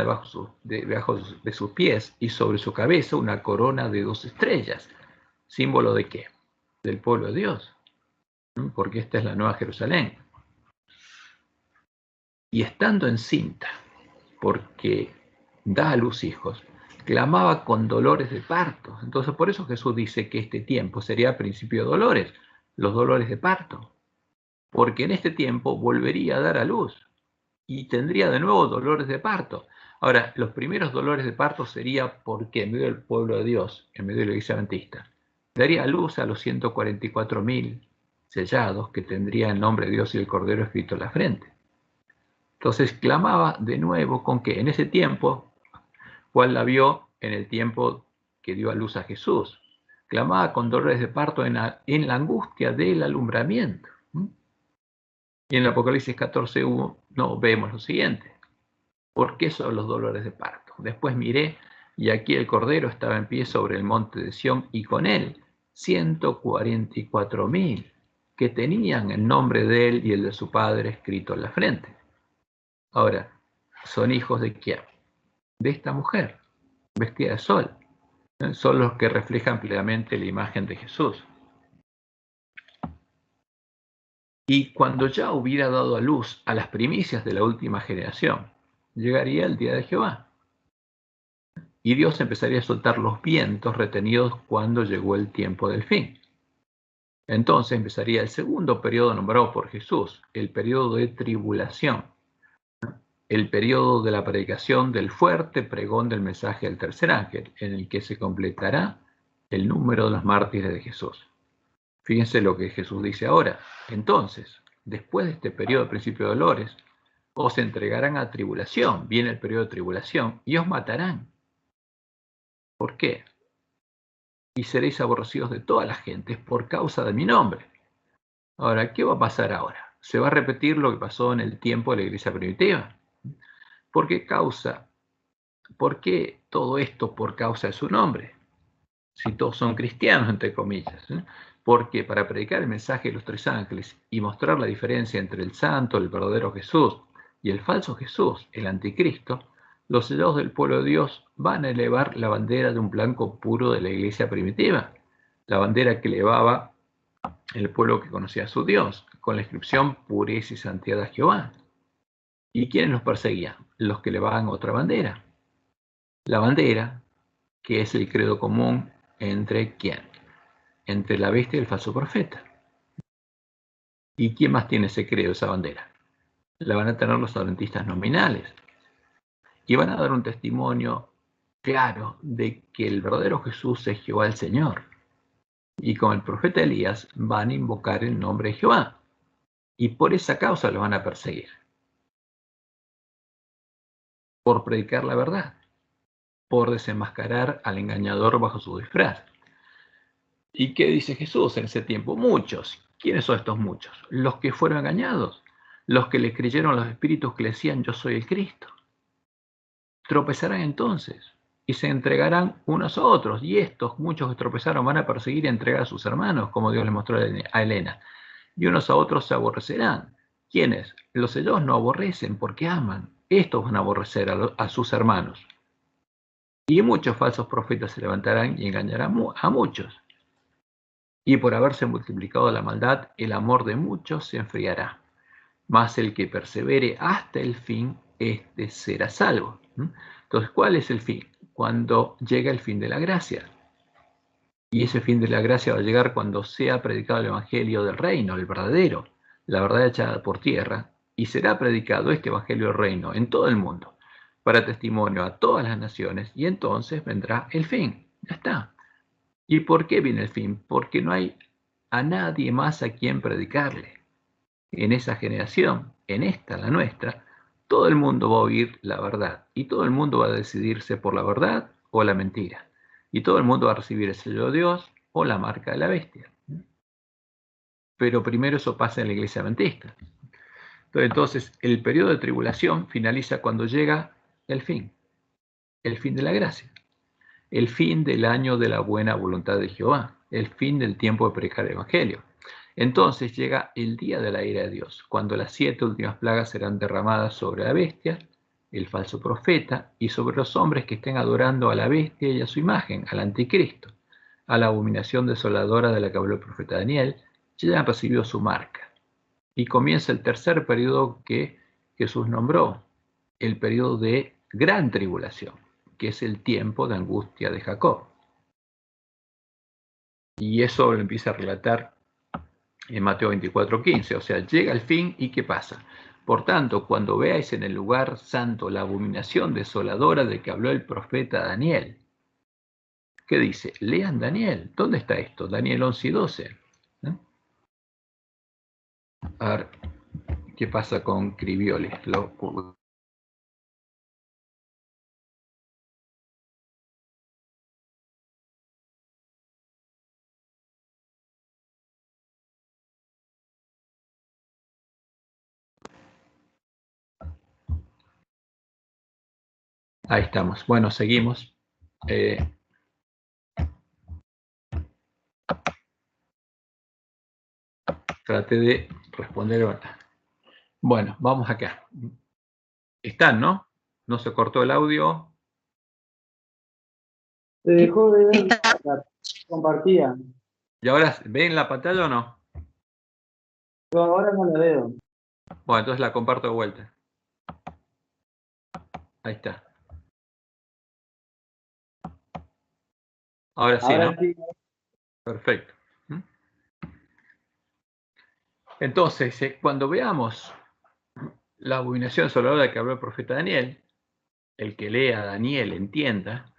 debajo de sus pies y sobre su cabeza una corona de 2 estrellas. ¿Símbolo de qué? Del pueblo de Dios, porque esta es la nueva Jerusalén. Y estando encinta, porque da a luz hijos, clamaba con dolores de parto. Entonces por eso Jesús dice que este tiempo sería principio de dolores, los dolores de parto, porque en este tiempo volvería a dar a luz y tendría de nuevo dolores de parto. Ahora, los primeros dolores de parto sería porque en medio del pueblo de Dios, en medio de la iglesia adventista, daría luz a los 144.000 sellados que tendría el nombre de Dios y el Cordero escrito en la frente. Entonces clamaba de nuevo con que en ese tiempo, Juan la vio en el tiempo que dio a luz a Jesús. Clamaba con dolores de parto en la angustia del alumbramiento. Y en el Apocalipsis 14:1 vemos lo siguiente. ¿Por qué son los dolores de parto? Después miré, y aquí el Cordero estaba en pie sobre el monte de Sión, y con él 144.000 que tenían el nombre de él y el de su padre escrito en la frente. Ahora, ¿son hijos de quién? De esta mujer, vestida de sol. Son los que reflejan plenamente la imagen de Jesús. Y cuando ya hubiera dado a luz a las primicias de la última generación, llegaría el día de Jehová. Y Dios empezaría a soltar los vientos retenidos cuando llegó el tiempo del fin. Entonces empezaría el segundo periodo nombrado por Jesús, el periodo de tribulación, el periodo de la predicación del fuerte pregón del mensaje del tercer ángel, en el que se completará el número de los mártires de Jesús. Fíjense lo que Jesús dice ahora. Entonces, después de este periodo de principio de dolores, os entregarán a tribulación, viene el periodo de tribulación, y os matarán. ¿Por qué? Y seréis aborrecidos de todas las gentes por causa de mi nombre. Ahora, ¿qué va a pasar ahora? ¿Se va a repetir lo que pasó en el tiempo de la iglesia primitiva? ¿Por qué todo esto por causa de su nombre? Si todos son cristianos, entre comillas. Porque para predicar el mensaje de los tres ángeles y mostrar la diferencia entre el santo, el verdadero Jesús, y el falso Jesús, el anticristo, los sellados del pueblo de Dios van a elevar la bandera de un blanco puro de la iglesia primitiva, la bandera que elevaba el pueblo que conocía a su Dios, con la inscripción pureza y santidad a Jehová. ¿Y quiénes los perseguían? Los que elevaban otra bandera. La bandera, que es el credo común entre ¿quién? Entre la bestia y el falso profeta. ¿Y quién más tiene ese credo, esa bandera? La van a tener los adventistas nominales. Y van a dar un testimonio claro de que el verdadero Jesús es Jehová el Señor. Y con el profeta Elías van a invocar el nombre de Jehová. Y por esa causa los van a perseguir. Por predicar la verdad. Por desenmascarar al engañador bajo su disfraz. ¿Y qué dice Jesús en ese tiempo? Muchos. ¿Quiénes son estos muchos? Los que fueron engañados. Los que le creyeron a los espíritus que le decían yo soy el Cristo. Tropezarán entonces y se entregarán unos a otros. Y estos, muchos que tropezaron, van a perseguir y entregar a sus hermanos, como Dios le mostró a Helena. Y unos a otros se aborrecerán. ¿Quiénes? Los sellados no aborrecen porque aman. Estos van a aborrecer a sus hermanos. Y muchos falsos profetas se levantarán y engañarán a muchos. Y por haberse multiplicado la maldad, el amor de muchos se enfriará. Mas el que persevere hasta el fin, este será salvo. Entonces, ¿cuál es el fin? Cuando llega el fin de la gracia. Y ese fin de la gracia va a llegar cuando sea predicado el evangelio del reino, el verdadero, la verdad echada por tierra, y será predicado este evangelio del reino en todo el mundo, para testimonio a todas las naciones, y entonces vendrá el fin. Ya está. ¿Y por qué viene el fin? Porque no hay a nadie más a quien predicarle. En esa generación, en esta, la nuestra, todo el mundo va a oír la verdad y todo el mundo va a decidirse por la verdad o la mentira. Y todo el mundo va a recibir el sello de Dios o la marca de la bestia. Pero primero eso pasa en la iglesia adventista. Entonces, el periodo de tribulación finaliza cuando llega el fin de la gracia, el fin del año de la buena voluntad de Jehová, el fin del tiempo de predicar el evangelio. Entonces llega el día de la ira de Dios, cuando las 7 últimas plagas serán derramadas sobre la bestia, el falso profeta, y sobre los hombres que estén adorando a la bestia y a su imagen, al anticristo, a la abominación desoladora de la que habló el profeta Daniel, ya han recibido su marca. Y comienza el tercer periodo que Jesús nombró, el periodo de gran tribulación, que es el tiempo de angustia de Jacob. Y eso lo empieza a relatar en Mateo 24:15, o sea, llega el fin y ¿qué pasa? Por tanto, cuando veáis en el lugar santo la abominación desoladora de que habló el profeta Daniel, ¿qué dice? Lean Daniel. ¿Dónde está esto? Daniel 11:12. A ver, ¿Qué pasa con Crivioli? Ahí estamos. Bueno, seguimos. Traté de responder. Bueno, vamos acá. Están, ¿no? ¿No se cortó el audio? Se dejó de ver la compartida. ¿Y ahora ven la pantalla o no? Yo ahora no la veo. Bueno, entonces la comparto de vuelta. Ahí está. Ahora sí, ¿no? Sí. Perfecto. Entonces, cuando veamos la abominación asoladora que habló el profeta Daniel, el que lea a Daniel entienda,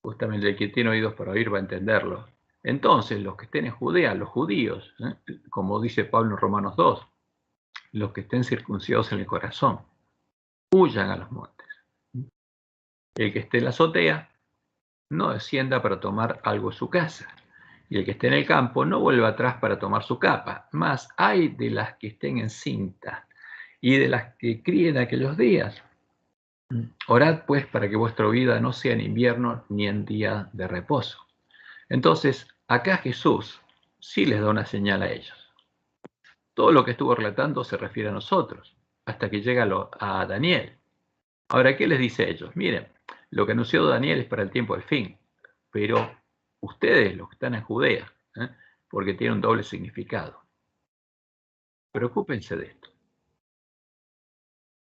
justamente el que tiene oídos para oír va a entenderlo. Entonces, los que estén en Judea, los judíos, como dice Pablo en Romanos 2, los que estén circuncidados en el corazón, huyan a los montes. El que esté en la azotea, no descienda para tomar algo en su casa. Y el que esté en el campo, no vuelva atrás para tomar su capa. Mas hay de las que estén encintas y de las que críen aquellos días. Orad pues para que vuestra vida no sea en invierno ni en día de reposo. Entonces, acá Jesús sí les da una señal a ellos. Todo lo que estuvo relatando se refiere a nosotros, hasta que llega a Daniel. Ahora, ¿qué les dice a ellos? Miren, lo que anunció Daniel es para el tiempo del fin, pero ustedes, los que están en Judea, porque tiene un doble significado, preocúpense de esto.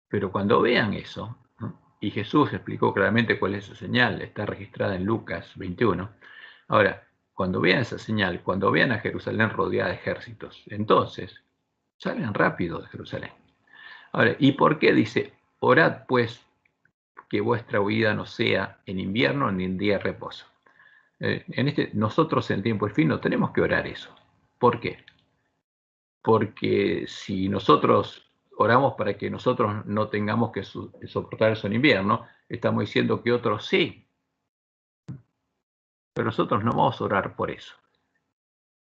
Pero cuando vean eso, y Jesús explicó claramente cuál es esa señal, está registrada en Lucas 21. Ahora, cuando vean esa señal, cuando vean a Jerusalén rodeada de ejércitos, entonces salgan rápido de Jerusalén. Ahora, ¿y por qué dice, orad pues que vuestra huida no sea en invierno ni en día de reposo? Nosotros en el tiempo del fin no tenemos que orar eso. ¿Por qué? Porque si nosotros oramos para que nosotros no tengamos que soportar eso en invierno, estamos diciendo que otros sí. Pero nosotros no vamos a orar por eso.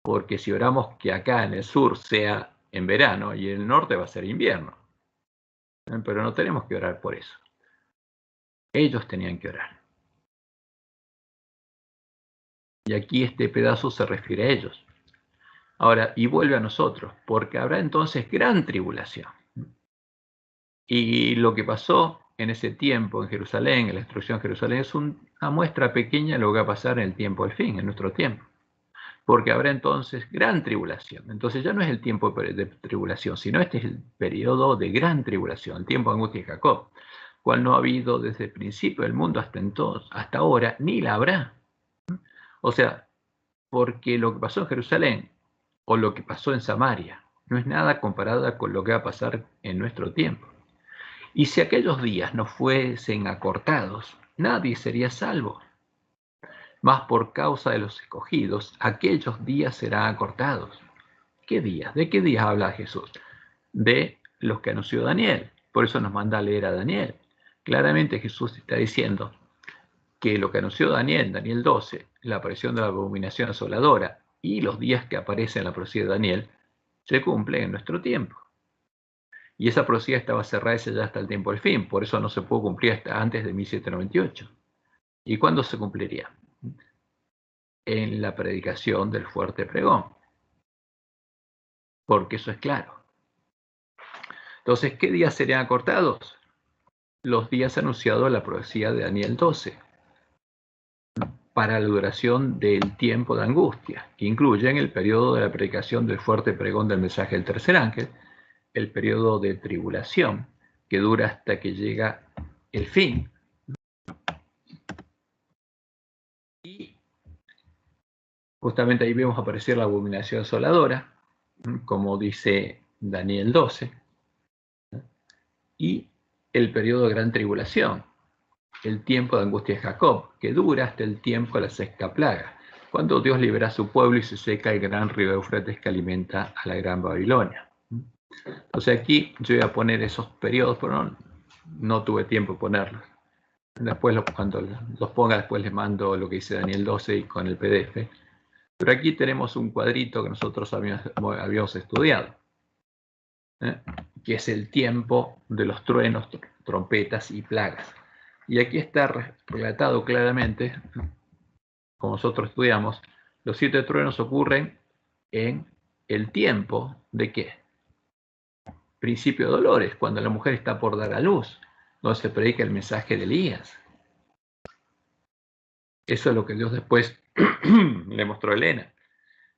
Porque si oramos que acá en el sur sea en verano y en el norte va a ser invierno. Pero no tenemos que orar por eso. Ellos tenían que orar. Y aquí este pedazo se refiere a ellos. Ahora, y vuelve a nosotros, porque habrá entonces gran tribulación. Y lo que pasó en ese tiempo en Jerusalén, en la destrucción de Jerusalén, es una muestra pequeña de lo que va a pasar en el tiempo del fin, en nuestro tiempo. Porque habrá entonces gran tribulación. Entonces ya no es el tiempo de tribulación, sino este es el periodo de gran tribulación, el tiempo de angustia de Jacob, cual no ha habido desde el principio del mundo hasta ahora, ni la habrá. O sea, porque lo que pasó en Jerusalén o lo que pasó en Samaria no es nada comparado con lo que va a pasar en nuestro tiempo. Y si aquellos días no fuesen acortados, nadie sería salvo. Mas por causa de los escogidos, aquellos días serán acortados. ¿Qué días? ¿De qué días habla Jesús? De los que anunció Daniel. Por eso nos manda a leer a Daniel. Claramente Jesús está diciendo que lo que anunció Daniel, Daniel 12, la aparición de la abominación asoladora y los días que aparecen en la profecía de Daniel, se cumplen en nuestro tiempo. Y esa profecía estaba cerrada ya hasta el tiempo del fin, por eso no se pudo cumplir hasta antes de 1798. ¿Y cuándo se cumpliría? En la predicación del fuerte pregón, porque eso es claro. Entonces, ¿qué días serían acortados? Los días anunciados en la profecía de Daniel 12, para la duración del tiempo de angustia, que incluyen el periodo de la predicación del fuerte pregón del mensaje del tercer ángel, el periodo de tribulación, que dura hasta que llega el fin. Y justamente ahí vemos aparecer la abominación asoladora, como dice Daniel 12, y el periodo de gran tribulación, el tiempo de angustia de Jacob, que dura hasta el tiempo de la sexta plaga, cuando Dios libera a su pueblo y se seca el gran río Éufrates que alimenta a la gran Babilonia. Entonces aquí yo voy a poner esos periodos, pero no tuve tiempo de ponerlos. Después, cuando los ponga, después les mando lo que dice Daniel 12 y con el PDF. Pero aquí tenemos un cuadrito que nosotros habíamos estudiado, que es el tiempo de los truenos, trompetas y plagas. Y aquí está relatado claramente, como nosotros estudiamos, los 7 truenos ocurren en el tiempo de ¿qué? Principio de dolores, cuando la mujer está por dar a luz, donde se predica el mensaje de Elías. Eso es lo que Dios después le mostró a Elena.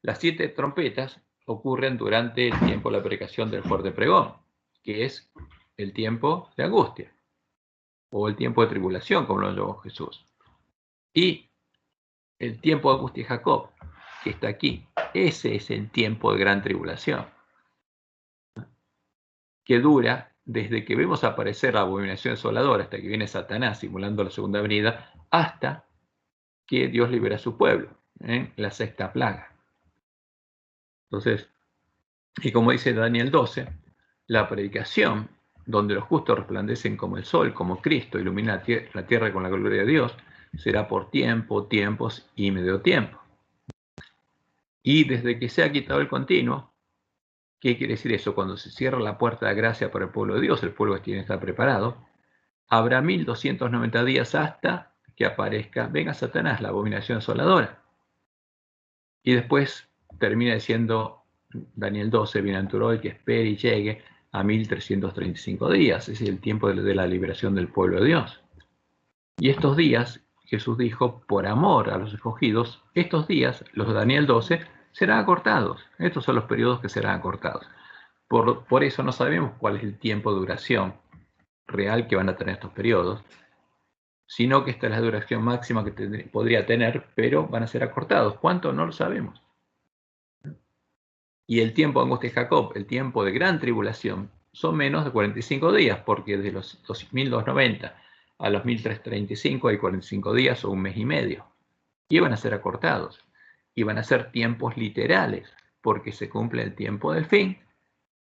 Las 7 trompetas ocurren durante el tiempo de la predicación del fuerte pregón, que es el tiempo de angustia, o el tiempo de tribulación, como lo llamó Jesús. Y el tiempo de angustia de Jacob, que está aquí, ese es el tiempo de gran tribulación, que dura desde que vemos aparecer la abominación desoladora hasta que viene Satanás simulando la segunda venida, hasta que Dios libera a su pueblo, la 6ª plaga. Entonces, y como dice Daniel 12, la predicación, donde los justos resplandecen como el sol, como Cristo, ilumina la tierra con la gloria de Dios, será por tiempo, tiempos y medio tiempo. Y desde que se ha quitado el continuo, ¿qué quiere decir eso? Cuando se cierra la puerta de gracia para el pueblo de Dios, el pueblo que tiene que estar preparado, habrá 1290 días hasta que aparezca, venga Satanás, la abominación asoladora. Y después termina diciendo Daniel 12, bienaventurado el que espere y llegue a 1335 días. Ese es el tiempo de la liberación del pueblo de Dios. Y estos días, Jesús dijo, por amor a los escogidos, estos días, los de Daniel 12, serán acortados. Estos son los periodos que serán acortados. Por eso no sabemos cuál es el tiempo de duración real que van a tener estos periodos, sino que esta es la duración máxima que podría tener, pero van a ser acortados. ¿Cuánto? No lo sabemos. Y el tiempo de angustia de Jacob, el tiempo de gran tribulación, son menos de 45 días, porque de los 2290 a los 1335 hay 45 días o un mes y medio. Y van a ser acortados. Y van a ser tiempos literales, porque se cumple el tiempo del fin.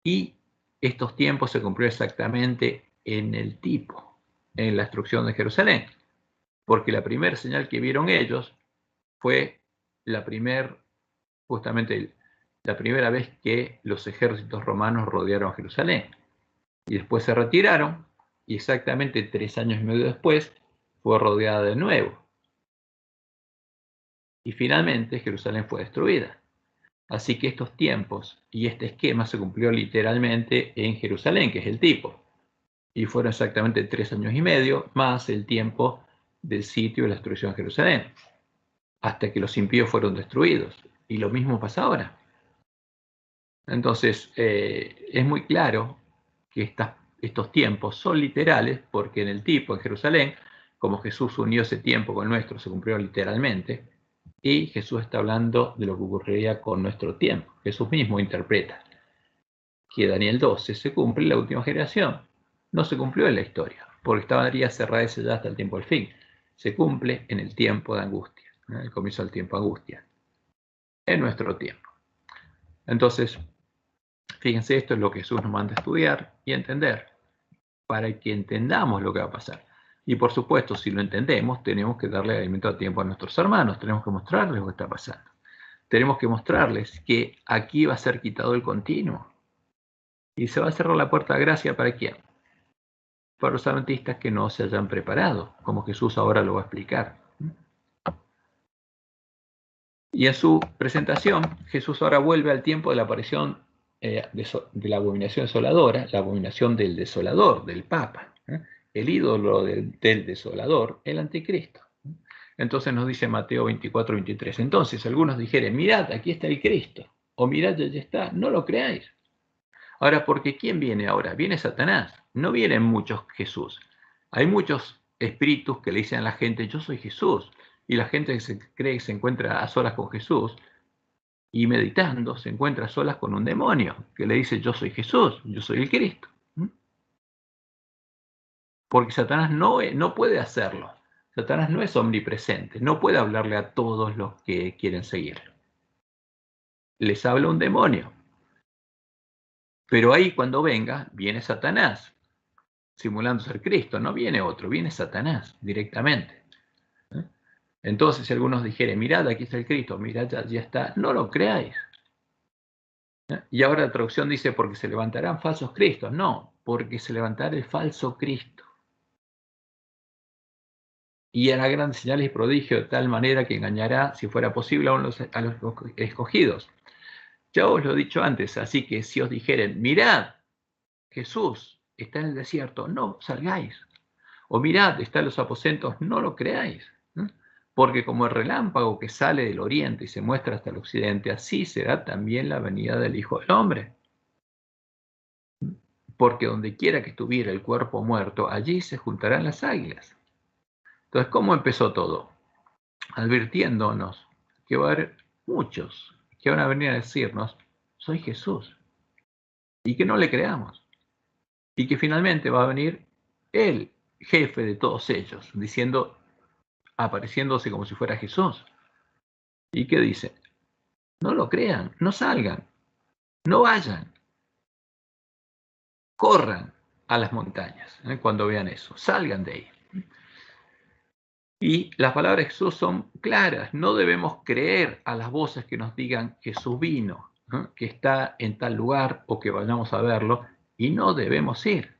Y estos tiempos se cumplieron exactamente en el tipo, en la destrucción de Jerusalén. Porque la primera señal que vieron ellos fue justamente la primera vez que los ejércitos romanos rodearon Jerusalén. Y después se retiraron, y exactamente 3 años y medio después fue rodeada de nuevo. Y finalmente Jerusalén fue destruida. Así que estos tiempos y este esquema se cumplió literalmente en Jerusalén, que es el tipo. Y fueron exactamente 3 años y medio más el tiempo del sitio y la destrucción de Jerusalén, hasta que los impíos fueron destruidos. Y lo mismo pasa ahora. Entonces, es muy claro que estos tiempos son literales, porque en el tipo, en Jerusalén, como Jesús unió ese tiempo con el nuestro, se cumplió literalmente, y Jesús está hablando de lo que ocurriría con nuestro tiempo. Jesús mismo interpreta que Daniel 12 se cumple en la última generación, no se cumplió en la historia, porque estaría cerrada ese ya hasta el tiempo del fin. Se cumple en el tiempo de angustia, el comienzo del tiempo de angustia, en nuestro tiempo. Entonces, fíjense, esto es lo que Jesús nos manda a estudiar y entender, para que entendamos lo que va a pasar. Y por supuesto, si lo entendemos, tenemos que darle alimento a tiempo a nuestros hermanos, tenemos que mostrarles lo que está pasando. Tenemos que mostrarles que aquí va a ser quitado el continuo. Y se va a cerrar la puerta de gracia, ¿para quién? Para los adventistas que no se hayan preparado, como Jesús ahora lo va a explicar. Y en su presentación, Jesús ahora vuelve al tiempo de la aparición de la abominación desoladora, la abominación del desolador, del Papa, el ídolo del desolador, el anticristo. Entonces nos dice Mateo 24, 23. Entonces algunos dijeren, mirad, aquí está el Cristo, o mirad, ya está, no lo creáis. Ahora, porque ¿quién viene ahora? Viene Satanás, no vienen muchos Jesús. Hay muchos espíritus que le dicen a la gente, yo soy Jesús, y la gente que se cree que se encuentra a solas con Jesús, y meditando se encuentra a solas con un demonio que le dice, yo soy Jesús, yo soy el Cristo. Porque Satanás no puede hacerlo. Satanás no es omnipresente, no puede hablarle a todos los que quieren seguirlo. Les habla un demonio. Pero ahí cuando venga, viene Satanás, simulando ser Cristo. No viene otro, viene Satanás directamente. Entonces, si algunos dijeren, mirad, aquí está el Cristo, mirad, ya está, no lo creáis. Y ahora la traducción dice, porque se levantarán falsos cristos. No, porque se levantará el falso Cristo. Y hará grandes señales y prodigios de tal manera que engañará, si fuera posible, a los escogidos. Ya os lo he dicho antes, así que si os dijeren, mirad, Jesús está en el desierto, no salgáis. O mirad, está en los aposentos, no lo creáis. Porque como el relámpago que sale del oriente y se muestra hasta el occidente, así será también la venida del Hijo del Hombre. Porque donde quiera que estuviera el cuerpo muerto, allí se juntarán las águilas. Entonces, ¿cómo empezó todo? Advirtiéndonos que va a haber muchos que van a venir a decirnos, soy Jesús, y que no le creamos. Y que finalmente va a venir el jefe de todos ellos, diciendo, apareciéndose como si fuera Jesús. ¿Y qué dice? No lo crean, no salgan, no vayan, corran a las montañas cuando vean eso, salgan de ahí. Y las palabras de Jesús son claras, no debemos creer a las voces que nos digan Jesús vino, que está en tal lugar o que vayamos a verlo, y no debemos ir.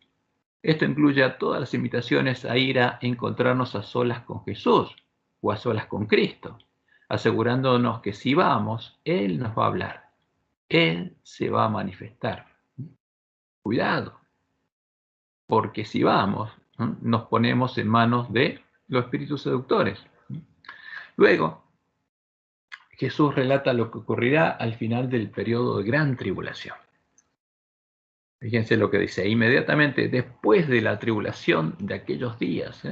Esto incluye a todas las invitaciones a ir a encontrarnos a solas con Jesús o a solas con Cristo, asegurándonos que si vamos, Él nos va a hablar, Él se va a manifestar. Cuidado, porque si vamos, nos ponemos en manos de los espíritus seductores. Luego, Jesús relata lo que ocurrirá al final del periodo de gran tribulación. Fíjense lo que dice, inmediatamente después de la tribulación de aquellos días,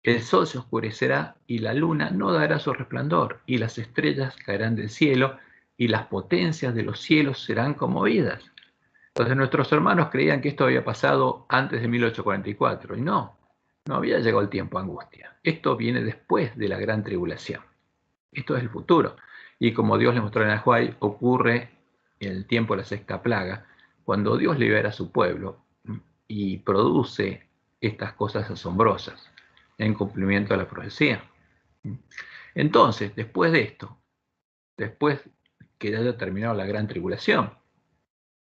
el sol se oscurecerá y la luna no dará su resplandor, y las estrellas caerán del cielo, y las potencias de los cielos serán conmovidas. Entonces nuestros hermanos creían que esto había pasado antes de 1844, y no había llegado el tiempo de angustia. Esto viene después de la gran tribulación. Esto es el futuro. Y como Dios le mostró en Ajuay, ocurre en el tiempo de la sexta plaga, cuando Dios libera a su pueblo y produce estas cosas asombrosas en cumplimiento de la profecía. Entonces, después de esto, después que ya haya terminado la gran tribulación,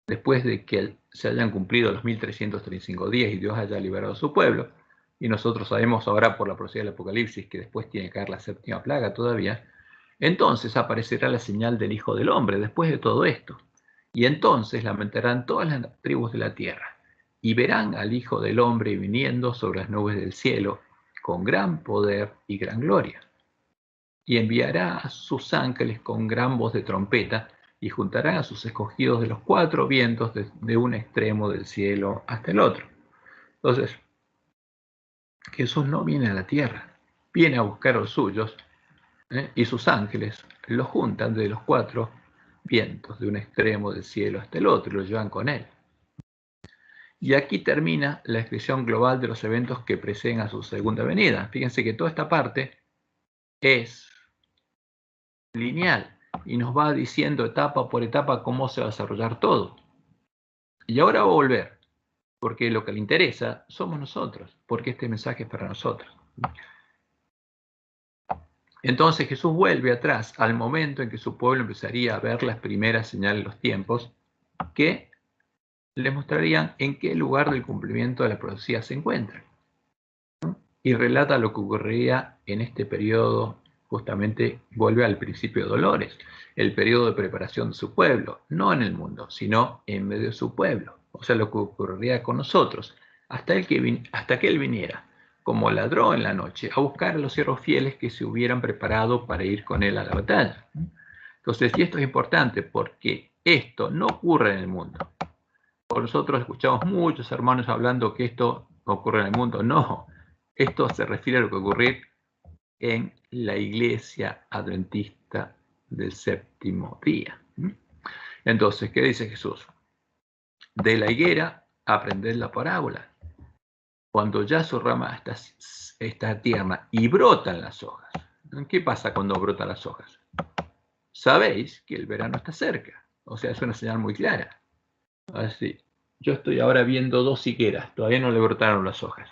después de que se hayan cumplido los 1335 días y Dios haya liberado a su pueblo, y nosotros sabemos ahora por la profecía del Apocalipsis que después tiene que caer la séptima plaga todavía, entonces aparecerá la señal del Hijo del Hombre después de todo esto. Y entonces lamentarán todas las tribus de la tierra, y verán al Hijo del Hombre viniendo sobre las nubes del cielo, con gran poder y gran gloria. Y enviará a sus ángeles con gran voz de trompeta, y juntarán a sus escogidos de los cuatro vientos de un extremo del cielo hasta el otro. Entonces, Jesús no viene a la tierra, viene a buscar a los suyos, y sus ángeles los juntan de los cuatro vientos, de un extremo del cielo hasta el otro, y los llevan con él. Y aquí termina la descripción global de los eventos que preceden a su segunda venida. Fíjense que toda esta parte es lineal y nos va diciendo etapa por etapa cómo se va a desarrollar todo. Y ahora va a volver, porque lo que le interesa somos nosotros, porque este mensaje es para nosotros. Entonces Jesús vuelve atrás al momento en que su pueblo empezaría a ver las primeras señales de los tiempos que les mostrarían en qué lugar del cumplimiento de la profecía se encuentran. Y relata lo que ocurriría en este periodo, justamente vuelve al principio de dolores, el periodo de preparación de su pueblo, no en el mundo, sino en medio de su pueblo. O sea, lo que ocurriría con nosotros, hasta que Él viniera, como ladrón en la noche, a buscar a los siervos fieles que se hubieran preparado para ir con Él a la batalla. Entonces, y esto es importante porque esto no ocurre en el mundo. Por nosotros escuchamos muchos hermanos hablando que esto ocurre en el mundo. No, esto se refiere a lo que ocurre en la iglesia adventista del séptimo día. Entonces, ¿qué dice Jesús? De la higuera aprended la parábola. Cuando ya su rama está tierna y brotan las hojas. ¿Qué pasa cuando brotan las hojas? Sabéis que el verano está cerca. O sea, es una señal muy clara. Así. Yo estoy ahora viendo 2 higueras, todavía no le brotaron las hojas.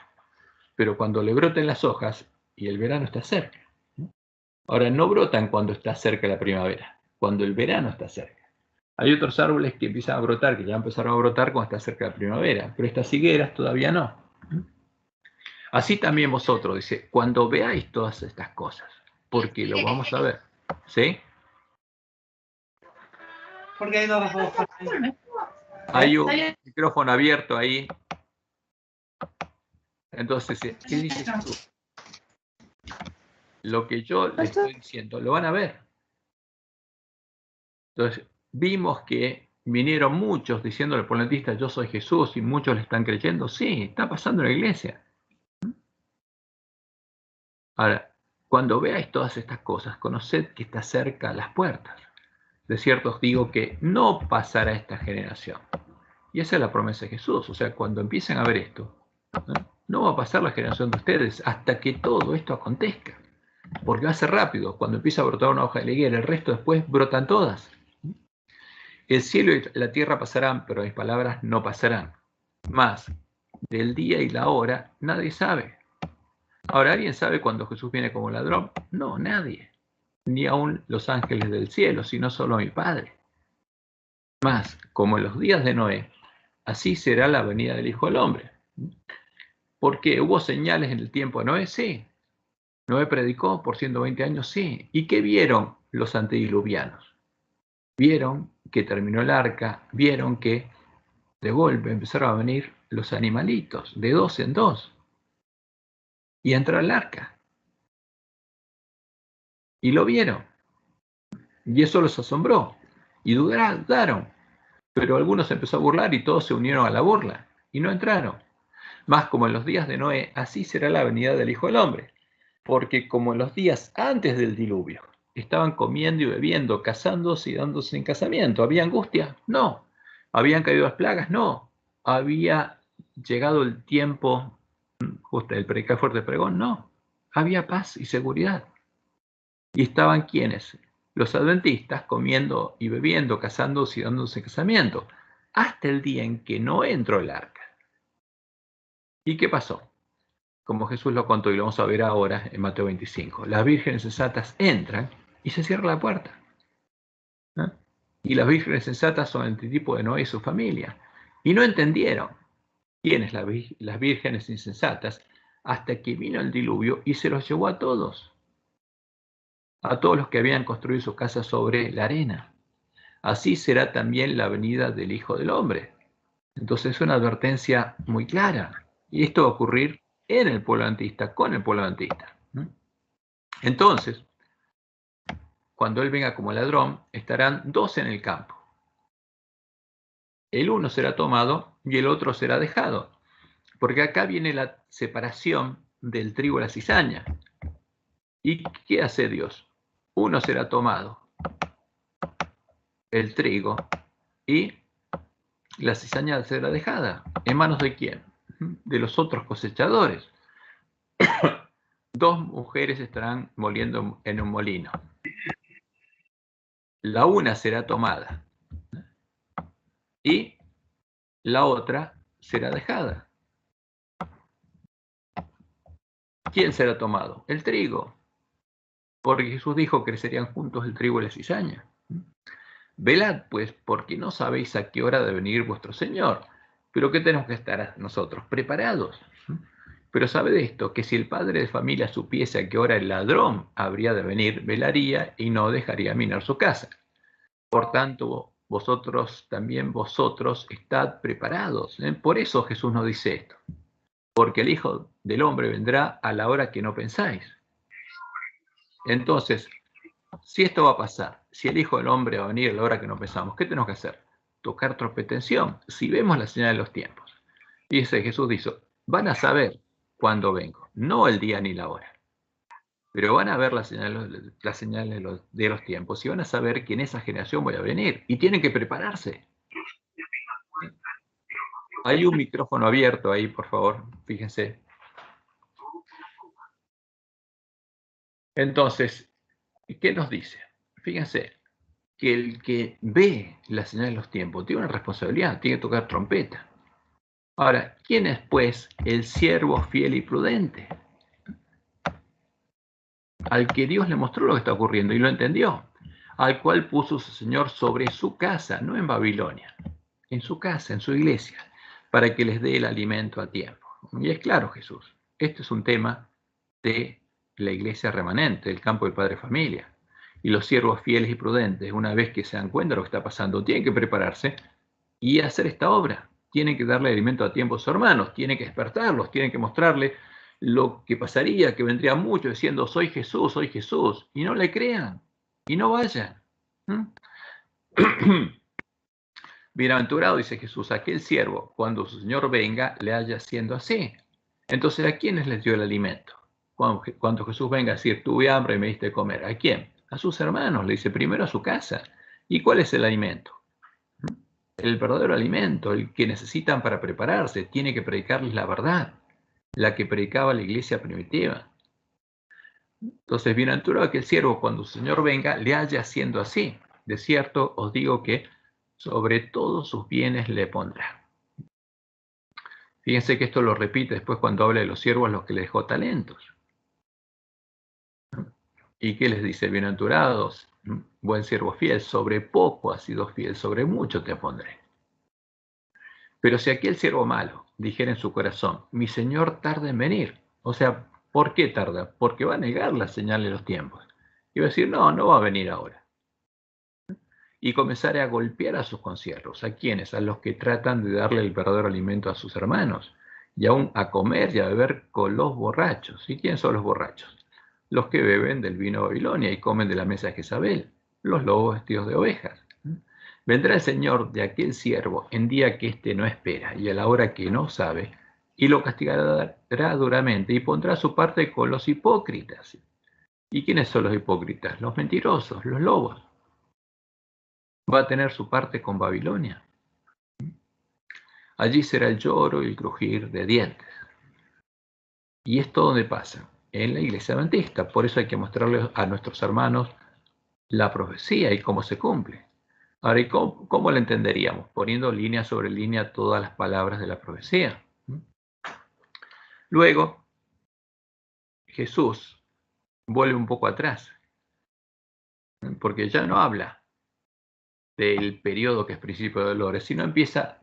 Pero cuando le broten las hojas, y el verano está cerca. Ahora, no brotan cuando está cerca la primavera, cuando el verano está cerca. Hay otros árboles que empiezan a brotar, que ya empezaron a brotar cuando está cerca la primavera, pero estas higueras todavía no. Así también vosotros, dice, cuando veáis todas estas cosas, porque lo vamos a ver. ¿Sí? Porque hay 2 hojas. Hay un micrófono abierto ahí. Entonces, ¿qué dice Jesús? Lo que yo le estoy diciendo, lo van a ver. Entonces, vimos que vinieron muchos diciéndole al polentista, yo soy Jesús, y muchos le están creyendo. Sí, está pasando en la iglesia. Ahora, cuando veáis todas estas cosas, conoced que está cerca las puertas. De cierto os digo que no pasará esta generación. Y esa es la promesa de Jesús. O sea, cuando empiecen a ver esto, no va a pasar la generación de ustedes hasta que todo esto acontezca. Porque va a ser rápido. Cuando empieza a brotar una hoja de la higuera, el resto después brotan todas. El cielo y la tierra pasarán, pero mis palabras no pasarán. Más, del día y la hora, nadie sabe. Ahora, ¿alguien sabe cuándo Jesús viene como ladrón? No, nadie. Ni aun los ángeles del cielo, sino solo mi Padre. Más, como en los días de Noé, así será la venida del Hijo del Hombre. ¿Por qué? ¿Hubo señales en el tiempo de Noé? Sí. ¿Noé predicó por 120 años? Sí. ¿Y qué vieron los antediluvianos? Vieron que terminó el arca, vieron que de golpe empezaron a venir los animalitos, de 2 en 2, y entró al arca. Y lo vieron. Y eso los asombró. Y dudaron. Pero algunos se empezó a burlar y todos se unieron a la burla. Y no entraron. Más como en los días de Noé, así será la venida del Hijo del Hombre. Porque como en los días antes del diluvio, estaban comiendo y bebiendo, casándose y dándose en casamiento. ¿Había angustia? No. ¿Habían caído las plagas? No. ¿Había llegado el tiempo justo el predicar fuerte pregón? No. Había paz y seguridad. ¿Y estaban quiénes? Los adventistas comiendo y bebiendo, casándose y dándose en casamiento, hasta el día en que no entró el arca. ¿Y qué pasó? Como Jesús lo contó y lo vamos a ver ahora en Mateo 25. Las vírgenes sensatas entran y se cierra la puerta. ¿No? Y las vírgenes sensatas son el tipo de Noé y su familia. Y no entendieron quiénes las vírgenes insensatas hasta que vino el diluvio y se los llevó a todos los que habían construido su casa sobre la arena. Así será también la venida del Hijo del Hombre. Entonces es una advertencia muy clara. Y esto va a ocurrir en el pueblo adventista, con el pueblo adventista. Entonces, cuando Él venga como ladrón, estarán 2 en el campo. El uno será tomado y el otro será dejado. Porque acá viene la separación del trigo y la cizaña. ¿Y qué hace Dios? Uno será tomado, el trigo, y la cizaña será dejada. ¿En manos de quién? De los otros cosechadores. 2 mujeres estarán moliendo en un molino. La una será tomada y la otra será dejada. ¿Quién será tomado? El trigo. Porque Jesús dijo que crecerían juntos el trigo y la cizaña. Velad, pues, porque no sabéis a qué hora debe venir vuestro Señor. Pero ¿qué tenemos que estar nosotros? Preparados. Pero sabed esto, que si el padre de familia supiese a qué hora el ladrón habría de venir, velaría y no dejaría minar su casa. Por tanto, también vosotros, estad preparados. Por eso Jesús nos dice esto. Porque el Hijo del Hombre vendrá a la hora que no pensáis. Entonces, si esto va a pasar, si el Hijo del Hombre va a venir a la hora que no pensamos, ¿qué tenemos que hacer? Tocar trompeta. Si vemos la señal de los tiempos. Dice Jesús, dice, van a saber cuándo vengo, no el día ni la hora. Pero van a ver la señal de los tiempos y van a saber que en esa generación voy a venir. Y tienen que prepararse. Hay un micrófono abierto ahí, por favor, fíjense. Entonces, ¿qué nos dice? Fíjense, que el que ve la señal de los tiempos tiene una responsabilidad, tiene que tocar trompeta. Ahora, ¿quién es pues el siervo fiel y prudente? Al que Dios le mostró lo que está ocurriendo y lo entendió, al cual puso su Señor sobre su casa, no en Babilonia, en su casa, en su iglesia, para que les dé el alimento a tiempo. Y es claro, Jesús, este es un tema de la iglesia remanente, el campo del Padre Familia. Y los siervos fieles y prudentes, una vez que se dan cuenta de lo que está pasando, tienen que prepararse y hacer esta obra. Tienen que darle alimento a tiempo a sus hermanos, tienen que despertarlos, tienen que mostrarle lo que pasaría, que vendría mucho diciendo, soy Jesús, y no le crean, y no vayan. Bienaventurado, dice Jesús, aquel siervo, cuando su Señor venga, le haya haciendo así. Entonces, ¿a quiénes les dio el alimento? Cuando Jesús venga a decir, tuve hambre y me diste de comer, ¿a quién? A sus hermanos, le dice, primero a su casa. ¿Y cuál es el alimento? El verdadero alimento, el que necesitan para prepararse, tiene que predicarles la verdad, la que predicaba la iglesia primitiva. Entonces, bienaventurado aquel siervo, cuando su Señor venga, le haya haciendo así. De cierto, os digo que sobre todos sus bienes le pondrá. Fíjense que esto lo repite después cuando habla de los siervos a los que le dejó talentos. ¿Y qué les dice? Bienaventurados, buen siervo fiel, sobre poco has sido fiel, sobre mucho te pondré. Pero si aquel siervo malo dijera en su corazón, mi Señor tarda en venir, o sea, ¿por qué tarda? Porque va a negar la señal de los tiempos. Y va a decir, no, no va a venir ahora. Y comenzaré a golpear a sus consiervos. ¿A quiénes? A los que tratan de darle el verdadero alimento a sus hermanos, y aún a comer y a beber con los borrachos. ¿Y quiénes son los borrachos? Los que beben del vino de Babilonia y comen de la mesa de Jezabel, los lobos vestidos de ovejas. Vendrá el Señor de aquel siervo en día que éste no espera y a la hora que no sabe, y lo castigará duramente y pondrá su parte con los hipócritas. ¿Y quiénes son los hipócritas? Los mentirosos, los lobos. Va a tener su parte con Babilonia. Allí será el lloro y el crujir de dientes. Y esto donde pasa, en la iglesia adventista. Por eso hay que mostrarles a nuestros hermanos la profecía y cómo se cumple. Ahora, ¿y cómo la entenderíamos? Poniendo línea sobre línea todas las palabras de la profecía. Luego, Jesús vuelve un poco atrás, porque ya no habla del periodo que es principio de dolores, sino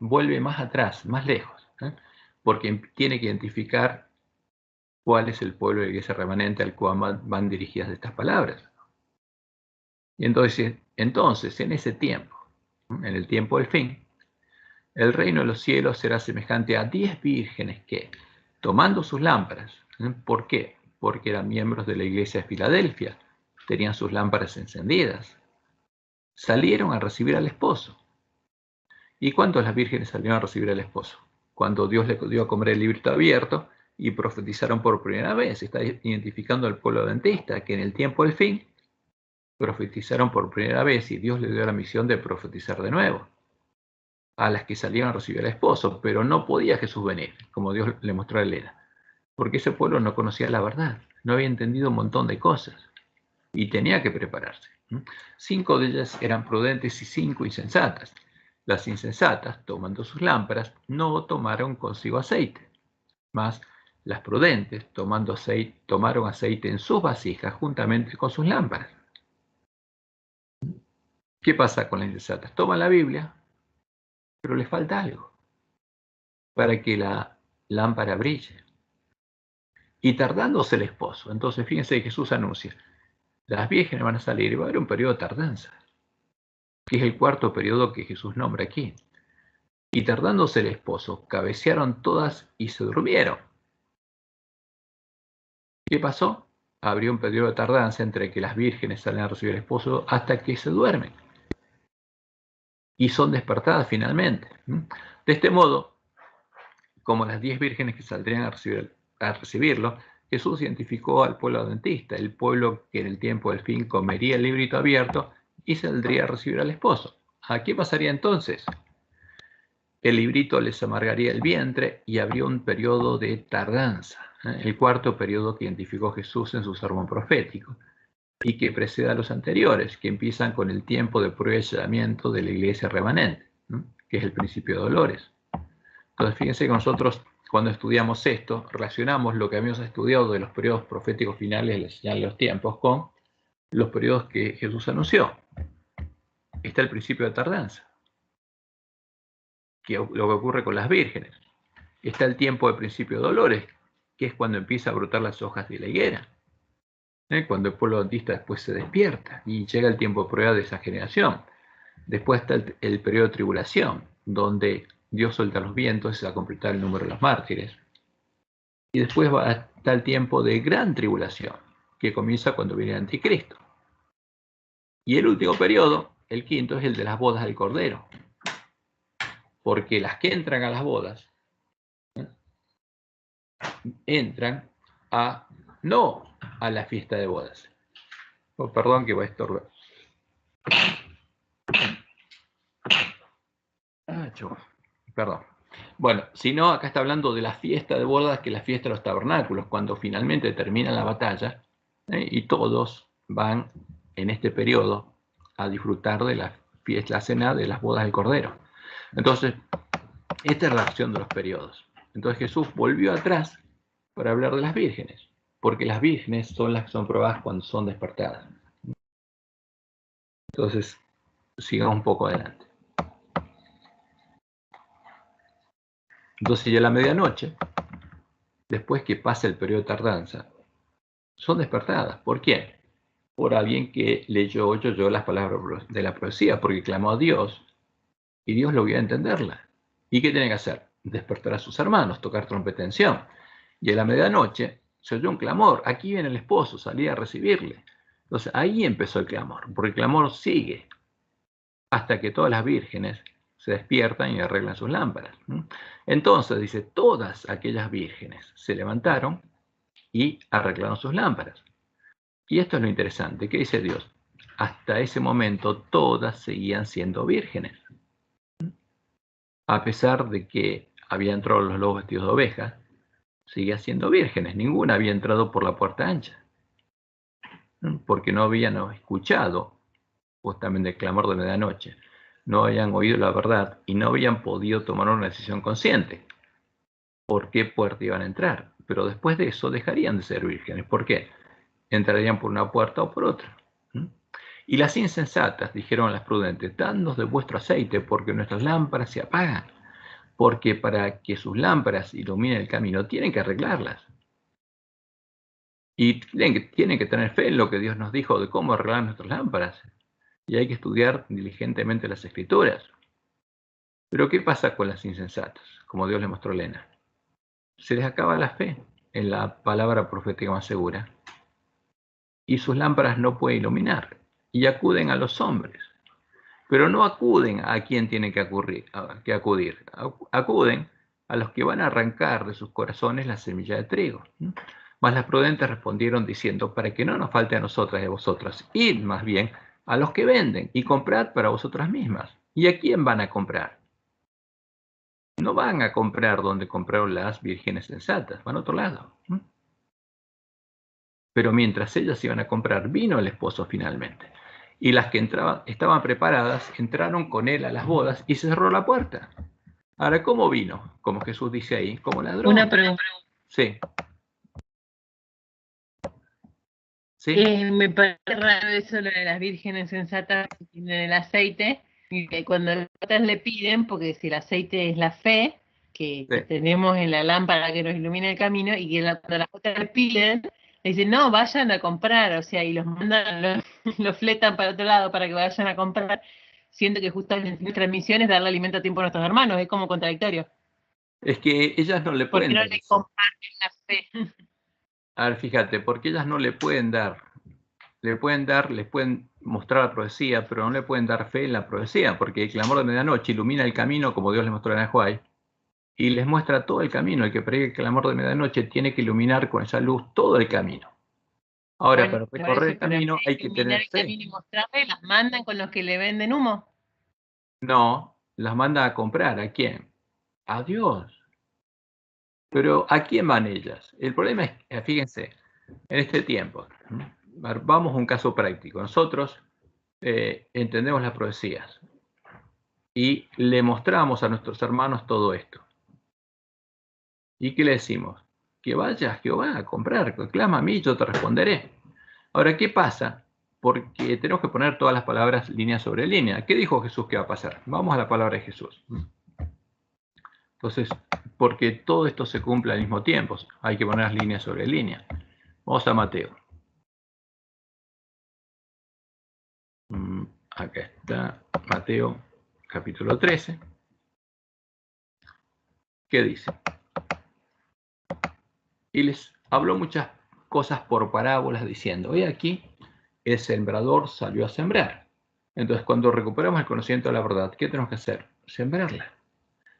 vuelve más atrás, más lejos, porque tiene que identificar cuál es el pueblo de la iglesia remanente al cual van dirigidas estas palabras. Y entonces, en ese tiempo, en el tiempo del fin, el reino de los cielos será semejante a 10 vírgenes que, tomando sus lámparas, ¿por qué? Porque eran miembros de la iglesia de Filadelfia, tenían sus lámparas encendidas, salieron a recibir al esposo. ¿Y cuántos las vírgenes salieron a recibir al esposo? Cuando Dios le dio a comer el librito abierto y profetizaron por primera vez. Está identificando al pueblo adventista que en el tiempo del fin profetizaron por primera vez y Dios le dio la misión de profetizar de nuevo a las que salieron a recibir al esposo, pero no podía Jesús venir, como Dios le mostró a Elena, porque ese pueblo no conocía la verdad, no había entendido un montón de cosas y tenía que prepararse. 5 de ellas eran prudentes y 5 insensatas. Las insensatas, tomando sus lámparas, no tomaron consigo aceite, mas las prudentes, tomaron aceite en sus vasijas juntamente con sus lámparas. ¿Qué pasa con las insensatas? Toman la Biblia, pero les falta algo para que la lámpara brille. Y tardándose el esposo, entonces fíjense que Jesús anuncia, las vírgenes van a salir y va a haber un periodo de tardanza, que es el cuarto periodo que Jesús nombra aquí. Y tardándose el esposo, cabecearon todas y se durmieron. ¿Qué pasó? Habría un periodo de tardanza entre que las vírgenes salen a recibir al esposo hasta que se duermen. Y son despertadas finalmente. De este modo, como las 10 vírgenes que saldrían a recibirlo, Jesús identificó al pueblo adventista, el pueblo que en el tiempo del fin comería el librito abierto y saldría a recibir al esposo. ¿A qué pasaría entonces? El librito les amargaría el vientre y habría un periodo de tardanza, el cuarto periodo que identificó Jesús en su sermón profético. y que precede a los anteriores, que empiezan con el tiempo de prueba y sellamiento de la iglesia remanente, ¿no? Que es el principio de dolores. Entonces, fíjense que nosotros, cuando estudiamos esto, relacionamos lo que habíamos estudiado de los periodos proféticos finales de la señal de los tiempos con los periodos que Jesús anunció. Está el principio de tardanza, que lo que ocurre con las vírgenes. Está el tiempo de principio de dolores, que es cuando empieza a brotar las hojas de la higuera. Cuando el pueblo adventista después se despierta y llega el tiempo de prueba de esa generación. Después está el periodo de tribulación, donde Dios suelta los vientos y se va a completar el número de los mártires. Y después está el tiempo de gran tribulación, que comienza cuando viene el anticristo. Y el último periodo, el quinto, es el de las bodas del Cordero. Porque las que entran a las bodas, entran no a la fiesta de bodas. Oh, perdón que va a estorbar. Perdón. Bueno, si no, acá está hablando de la fiesta de bodas, que es la fiesta de los tabernáculos, cuando finalmente termina la batalla, y todos van en este periodo a disfrutar de la fiesta, la cena de las bodas del Cordero. Entonces, esta es la acción de los periodos. Entonces Jesús volvió atrás para hablar de las vírgenes, porque las vírgenes son las que son probadas cuando son despertadas. Entonces, sigamos un poco adelante. Entonces ya a la medianoche, después que pasa el periodo de tardanza, son despertadas. ¿Por quién? Por alguien que oyó las palabras de la profecía, porque clamó a Dios y Dios lo vio a entenderla. ¿Y qué tiene que hacer? Despertar a sus hermanos, tocar trompeta en Sión. Y a la medianoche se oyó un clamor. Aquí viene el esposo, salí a recibirle. Entonces ahí empezó el clamor, porque el clamor sigue hasta que todas las vírgenes se despiertan y arreglan sus lámparas. Entonces dice, todas aquellas vírgenes se levantaron y arreglaron sus lámparas. Y esto es lo interesante, ¿qué dice Dios? Hasta ese momento todas seguían siendo vírgenes. A pesar de que habían entrado los lobos vestidos de ovejas, seguían siendo vírgenes. Ninguna había entrado por la puerta ancha, porque no habían escuchado justamente el clamor de medianoche, no habían oído la verdad y no habían podido tomar una decisión consciente. ¿Por qué puerta iban a entrar? Pero después de eso dejarían de ser vírgenes. ¿Por qué? Entrarían por una puerta o por otra. Y las insensatas dijeron a las prudentes, dadnos de vuestro aceite, porque nuestras lámparas se apagan. Porque para que sus lámparas iluminen el camino, tienen que arreglarlas. Y tienen que tener fe en lo que Dios nos dijo de cómo arreglar nuestras lámparas. Y hay que estudiar diligentemente las Escrituras. Pero ¿qué pasa con las insensatas? Como Dios le mostró a Elena. Se les acaba la fe en la palabra profética más segura. Y sus lámparas no pueden iluminar. Y acuden a los hombres. Pero no acuden a quien tienen que acudir. Acuden a los que van a arrancar de sus corazones la semilla de trigo. Mas las prudentes respondieron diciendo, para que no nos falte a nosotras y a vosotras, id más bien a los que venden y comprad para vosotras mismas. ¿Y a quién van a comprar? No van a comprar donde compraron las vírgenes sensatas, van a otro lado. Pero mientras ellas iban a comprar, vino el esposo finalmente. Y las que estaban preparadas, entraron con él a las bodas y se cerró la puerta. Ahora, ¿cómo vino? Como Jesús dice ahí, como ladrón. Una pregunta. Sí. ¿Sí? Me parece raro eso lo de las vírgenes sensatas que tienen el aceite, y que cuando las otras le piden, porque si el aceite es la fe que tenemos en la lámpara que nos ilumina el camino, y que cuando las otras le piden, le dicen, no, vayan a comprar, o sea, y los mandan, los fletan para otro lado para que vayan a comprar, siendo que justamente nuestra misión es darle alimento a tiempo a nuestros hermanos, es como contradictorio. Es que ellas no le pueden dar. ¿Por qué no le comparten la fe? A ver, fíjate, porque ellas no le pueden dar. Les pueden mostrar la profecía, pero no le pueden dar fe en la profecía, porque el clamor de medianoche ilumina el camino, como Dios les mostró en Ajuay, y les muestra todo el camino. El que predica el clamor de medianoche tiene que iluminar con esa luz todo el camino. Ahora, para recorrer el camino hay que tener fe. Camino y mostrarle, las mandan con los que le venden humo. No, las manda a comprar. ¿A quién? A Dios. Pero ¿a quién van ellas? El problema es, fíjense, en este tiempo, vamos a un caso práctico. Nosotros entendemos las profecías y le mostramos a nuestros hermanos todo esto. ¿Y qué le decimos? Que vaya a Jehová a comprar, clama a mí, yo te responderé. Ahora, ¿qué pasa? Porque tenemos que poner todas las palabras línea sobre línea. ¿Qué dijo Jesús que va a pasar? Vamos a la palabra de Jesús. Entonces, porque todo esto se cumple al mismo tiempo, hay que poner las líneas sobre línea. Vamos a Mateo. Acá está Mateo, capítulo 13. ¿Qué dice? Y les habló muchas cosas por parábolas diciendo, hoy aquí el sembrador salió a sembrar. Entonces, cuando recuperamos el conocimiento de la verdad, ¿qué tenemos que hacer? Sembrarla.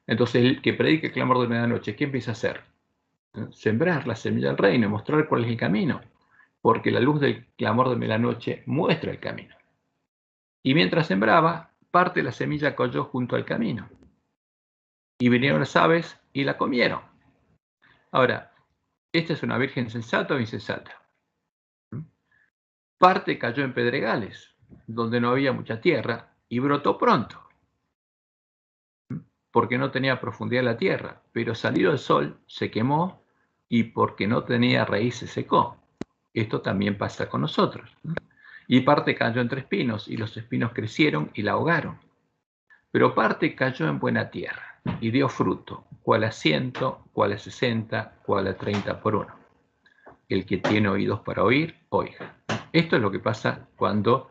Entonces, el que predique el clamor de medianoche, ¿qué empieza a hacer? Sembrar la semilla del reino, mostrar cuál es el camino, porque la luz del clamor de medianoche muestra el camino. Y mientras sembraba, parte de la semilla cayó junto al camino. Y vinieron las aves y la comieron. Ahora, ¿esta es una virgen sensata o insensata? Parte cayó en pedregales, donde no había mucha tierra, y brotó pronto, porque no tenía profundidad la tierra, pero salido el sol, se quemó, y porque no tenía raíz se secó. Esto también pasa con nosotros. Y parte cayó entre espinos, y los espinos crecieron y la ahogaron. Pero parte cayó en buena tierra, y dio fruto, cual a 100, cual a 60, cual a 30 por uno. El que tiene oídos para oír, oiga. Esto es lo que pasa cuando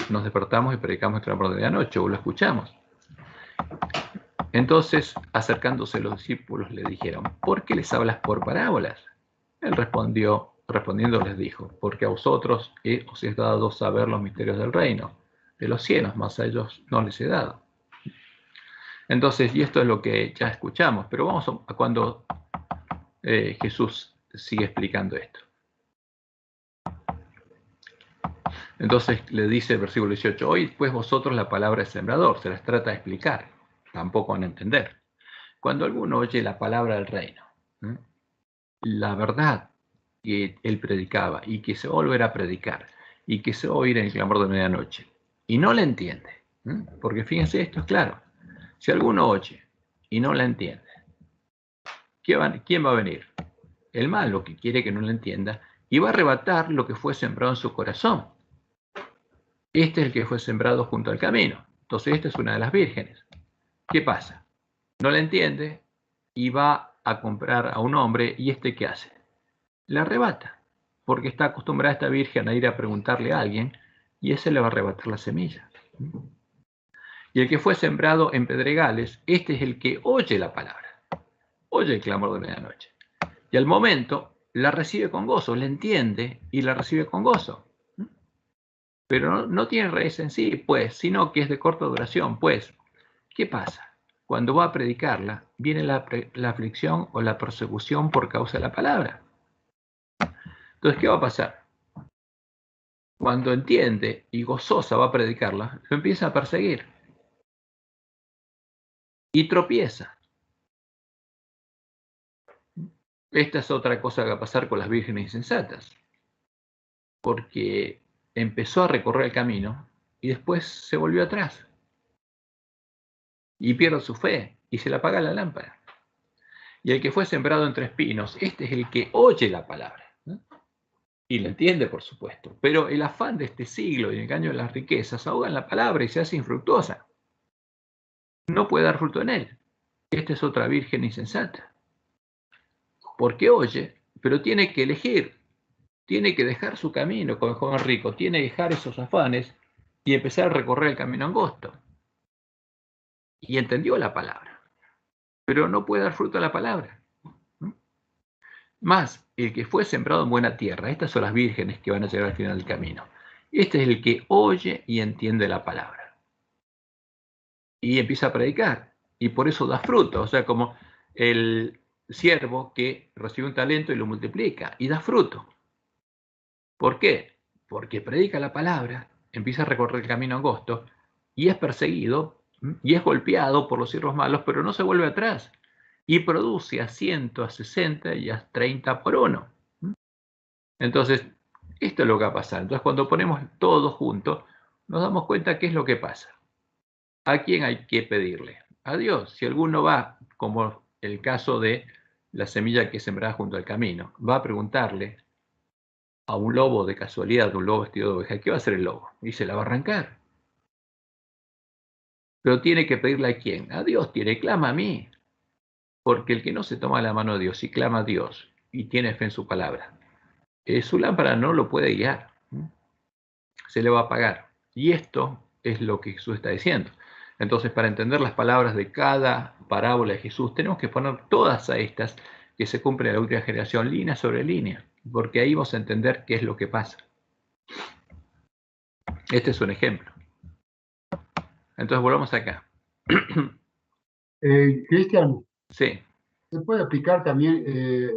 nos despertamos y predicamos el clamor de medianoche, o lo escuchamos. Entonces, acercándose los discípulos, le dijeron, ¿por qué les hablas por parábolas? Él respondiendo les dijo, porque a vosotros os he dado saber los misterios del reino, de los cielos, mas a ellos no les he dado. Entonces, y esto es lo que ya escuchamos, pero vamos a cuando Jesús sigue explicando esto. Entonces le dice el versículo 18, hoy pues vosotros la palabra es sembrador, se las trata de explicar, tampoco van a entender. Cuando alguno oye la palabra del reino, la verdad que él predicaba y que se va a volver a predicar y que se va a oír en el clamor de medianoche y no la entiende, porque fíjense, esto es claro, si alguno oye y no la entiende, ¿quién va a venir? El malo, que quiere que no la entienda, y va a arrebatar lo que fue sembrado en su corazón. Este es el que fue sembrado junto al camino. Entonces, esta es una de las vírgenes. ¿Qué pasa? No la entiende y va a comprar a un hombre, ¿y este qué hace? La arrebata, porque está acostumbrada esta virgen a ir a preguntarle a alguien y ese le va a arrebatar la semilla. Y el que fue sembrado en pedregales, este es el que oye la palabra, oye el clamor de medianoche. Y al momento la recibe con gozo, la entiende y la recibe con gozo. Pero no tiene raíz en sí, pues, sino que es de corta duración, pues. ¿Qué pasa? Cuando va a predicarla, viene la aflicción o la persecución por causa de la palabra. Entonces, ¿qué va a pasar? Cuando entiende y gozosa va a predicarla, lo empieza a perseguir. Y tropieza. Esta es otra cosa que va a pasar con las vírgenes insensatas. Porque empezó a recorrer el camino y después se volvió atrás. Y pierde su fe y se le apaga la lámpara. Y el que fue sembrado entre espinos, este es el que oye la palabra, ¿no? Y la entiende, por supuesto. Pero el afán de este siglo y el engaño de las riquezas ahogan la palabra y se hace infructuosa. No puede dar fruto en él. Esta es otra virgen insensata. Porque oye, pero tiene que elegir. Tiene que dejar su camino como el joven rico. Tiene que dejar esos afanes y empezar a recorrer el camino angosto. Y entendió la palabra. Pero no puede dar fruto a la palabra. Más, el que fue sembrado en buena tierra, estas son las vírgenes que van a llegar al final del camino. Este es el que oye y entiende la palabra. Y empieza a predicar. Y por eso da fruto. O sea, como el siervo que recibe un talento y lo multiplica. Y da fruto. ¿Por qué? Porque predica la palabra, empieza a recorrer el camino angosto, y es perseguido, y es golpeado por los siervos malos, pero no se vuelve atrás. Y produce a 100, a 60 y a 30 por uno. Entonces, Esto es lo que va a pasar. Entonces, cuando ponemos todo junto, nos damos cuenta qué es lo que pasa. ¿A quién hay que pedirle? A Dios. Si alguno va, como el caso de la semilla que sembrada junto al camino, va a preguntarle a un lobo de casualidad, un lobo vestido de oveja, ¿qué va a hacer el lobo? Y se la va a arrancar. Pero tiene que pedirle a quién? A Dios, clama a mí. Porque el que no se toma la mano de Dios y clama a Dios y tiene fe en su palabra, su lámpara no lo puede guiar. Se le va a apagar. Y esto es lo que Jesús está diciendo. Entonces, para entender las palabras de cada parábola de Jesús, tenemos que poner todas a estas que se cumplen en la última generación, línea sobre línea, porque ahí vamos a entender qué es lo que pasa. Este es un ejemplo. Entonces, volvamos acá. Cristian, Sí. ¿se puede aplicar también el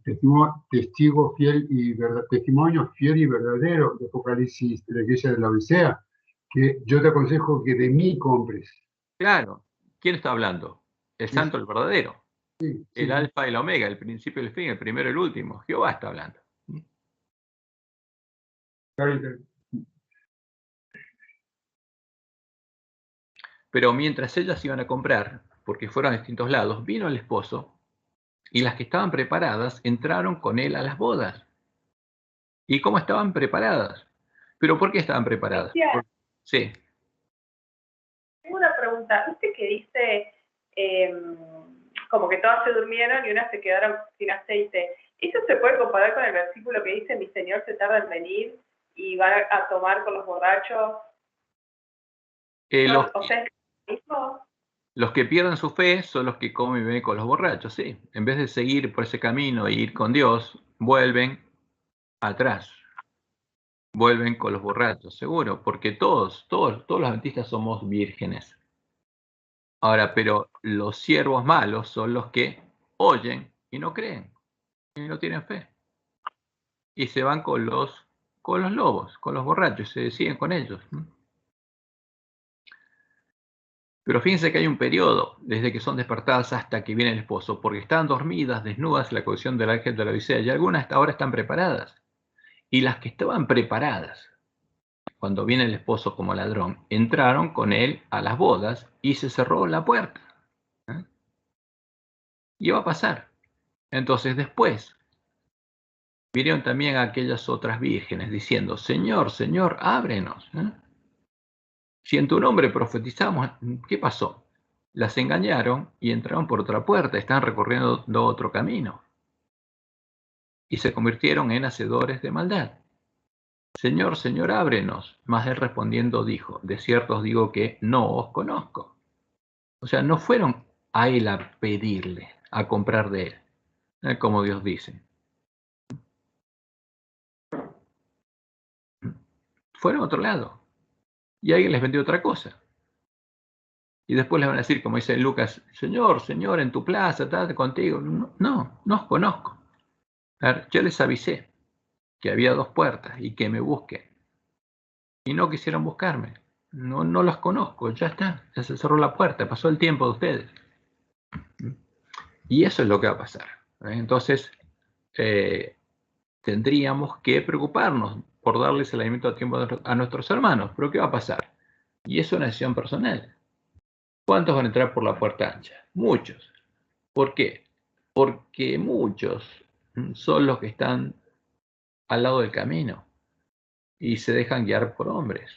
testimonio fiel y verdadero de Apocalipsis de la iglesia de la Odisea? Que yo te aconsejo que de mí compres. Claro. ¿Quién está hablando? El santo, el verdadero. Sí, El sí. alfa y el omega, el principio y el fin, el primero y el último. Jehová está hablando. Pero mientras ellas iban a comprar, porque fueron a distintos lados, vino el esposo y las que estaban preparadas entraron con él a las bodas. ¿Y cómo estaban preparadas? ¿Pero por qué estaban preparadas? Sí. Tengo una pregunta. ¿Viste que dice como que todas se durmieron y unas se quedaron sin aceite? ¿Eso se puede comparar con el versículo que dice: mi Señor se tarda en venir y va a tomar con los borrachos? Los que pierden su fe son los que comen y beben con los borrachos, sí. En vez de seguir por ese camino e ir con Dios, vuelven atrás. Vuelven con los borrachos, seguro, porque todos los adventistas somos vírgenes. Ahora, pero los siervos malos son los que oyen y no creen, y no tienen fe. Y se van con los lobos, con los borrachos, se siguen con ellos. Pero fíjense que hay un periodo desde que son despertadas hasta que viene el esposo, porque están dormidas, desnudas, la causación del ángel de la Odisea, y algunas hasta ahora están preparadas. Y las que estaban preparadas, cuando viene el esposo como ladrón, entraron con él a las bodas y se cerró la puerta. Y va a pasar. Entonces después vinieron también aquellas otras vírgenes diciendo: Señor, Señor, ábrenos. Si en tu nombre profetizamos, ¿qué pasó? Las engañaron y entraron por otra puerta, están recorriendo otro camino. Y se convirtieron en hacedores de maldad. Señor, Señor, ábrenos. Mas él respondiendo dijo: de cierto os digo que no os conozco. O sea, no fueron a él a pedirle, a comprar de él, como Dios dice. Fueron a otro lado. Y alguien les vendió otra cosa. Y después les van a decir, como dice Lucas: Señor, Señor, en tu plaza, estate contigo. No os conozco. A ver, yo les avisé que había dos puertas y que me busquen. Y no quisieron buscarme. No los conozco, ya está. Ya se cerró la puerta, pasó el tiempo de ustedes. Y eso es lo que va a pasar. Entonces, tendríamos que preocuparnos por darles el alimento a tiempo a nuestros hermanos. Pero ¿qué va a pasar? Y eso es una decisión personal. ¿Cuántos van a entrar por la puerta ancha? Muchos. ¿Por qué? Porque muchos son los que están al lado del camino y se dejan guiar por hombres.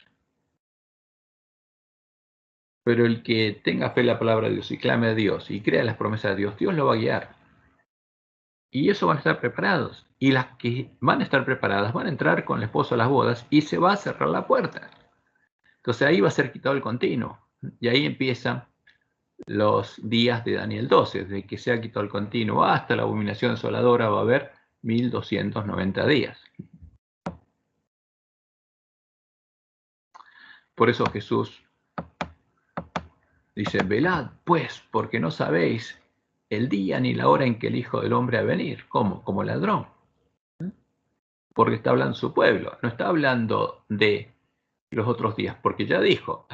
Pero el que tenga fe en la palabra de Dios y clame a Dios y crea las promesas de Dios, Dios lo va a guiar. Y eso van a estar preparados. Y las que van a estar preparadas van a entrar con el esposo a las bodas y se va a cerrar la puerta. Entonces ahí va a ser quitado el continuo. Y ahí empiezan los días de Daniel 12. Desde que se ha quitado el continuo hasta la abominación desoladora va a haber 1290 días. Por eso Jesús dice: velad pues, porque no sabéis el día ni la hora en que el Hijo del Hombre ha de venir. ¿Cómo? Como ladrón. Porque está hablando su pueblo, no está hablando de los otros días, porque ya dijo,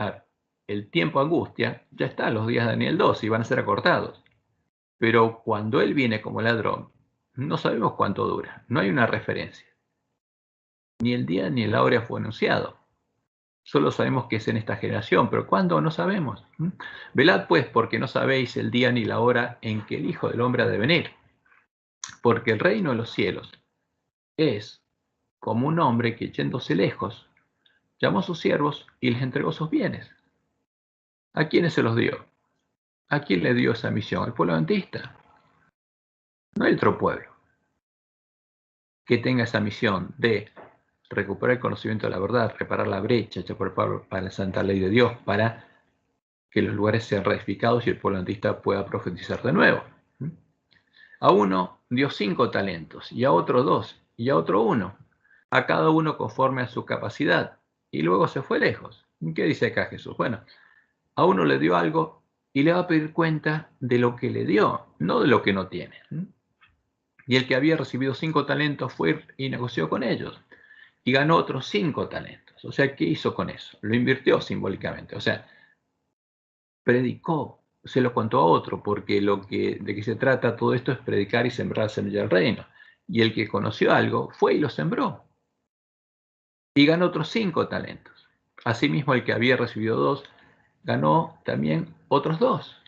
el tiempo angustia, ya está, los días de Daniel 12 y van a ser acortados. Pero cuando él viene como ladrón, no sabemos cuánto dura, no hay una referencia. Ni el día ni la hora fue anunciado. Solo sabemos que es en esta generación, pero ¿cuándo? No sabemos. Velad pues, porque no sabéis el día ni la hora en que el Hijo del Hombre ha de venir. Porque el reino de los cielos es como un hombre que, yéndose lejos, llamó a sus siervos y les entregó sus bienes. ¿A quiénes se los dio? ¿A quién le dio esa misión? ¿Al pueblo adventista? No hay otro pueblo que tenga esa misión de recuperar el conocimiento de la verdad, reparar la brecha hecha por Pablo para la santa ley de Dios, para que los lugares sean reedificados y el pueblo adventista pueda profetizar de nuevo. A uno dio 5 talentos, y a otro 2, y a otro 1, a cada uno conforme a su capacidad, y luego se fue lejos. ¿Qué dice acá Jesús? Bueno, a uno le dio algo y le va a pedir cuenta de lo que le dio, no de lo que no tiene. Y el que había recibido 5 talentos fue y negoció con ellos, y ganó otros 5 talentos. O sea, ¿qué hizo con eso? Lo invirtió simbólicamente, o sea, predicó, se lo contó a otro, porque de que se trata todo esto es predicar y sembrar semilla del reino. Y el que conoció algo fue y lo sembró. Y ganó otros 5 talentos. Asimismo, el que había recibido 2, ganó también otros 2.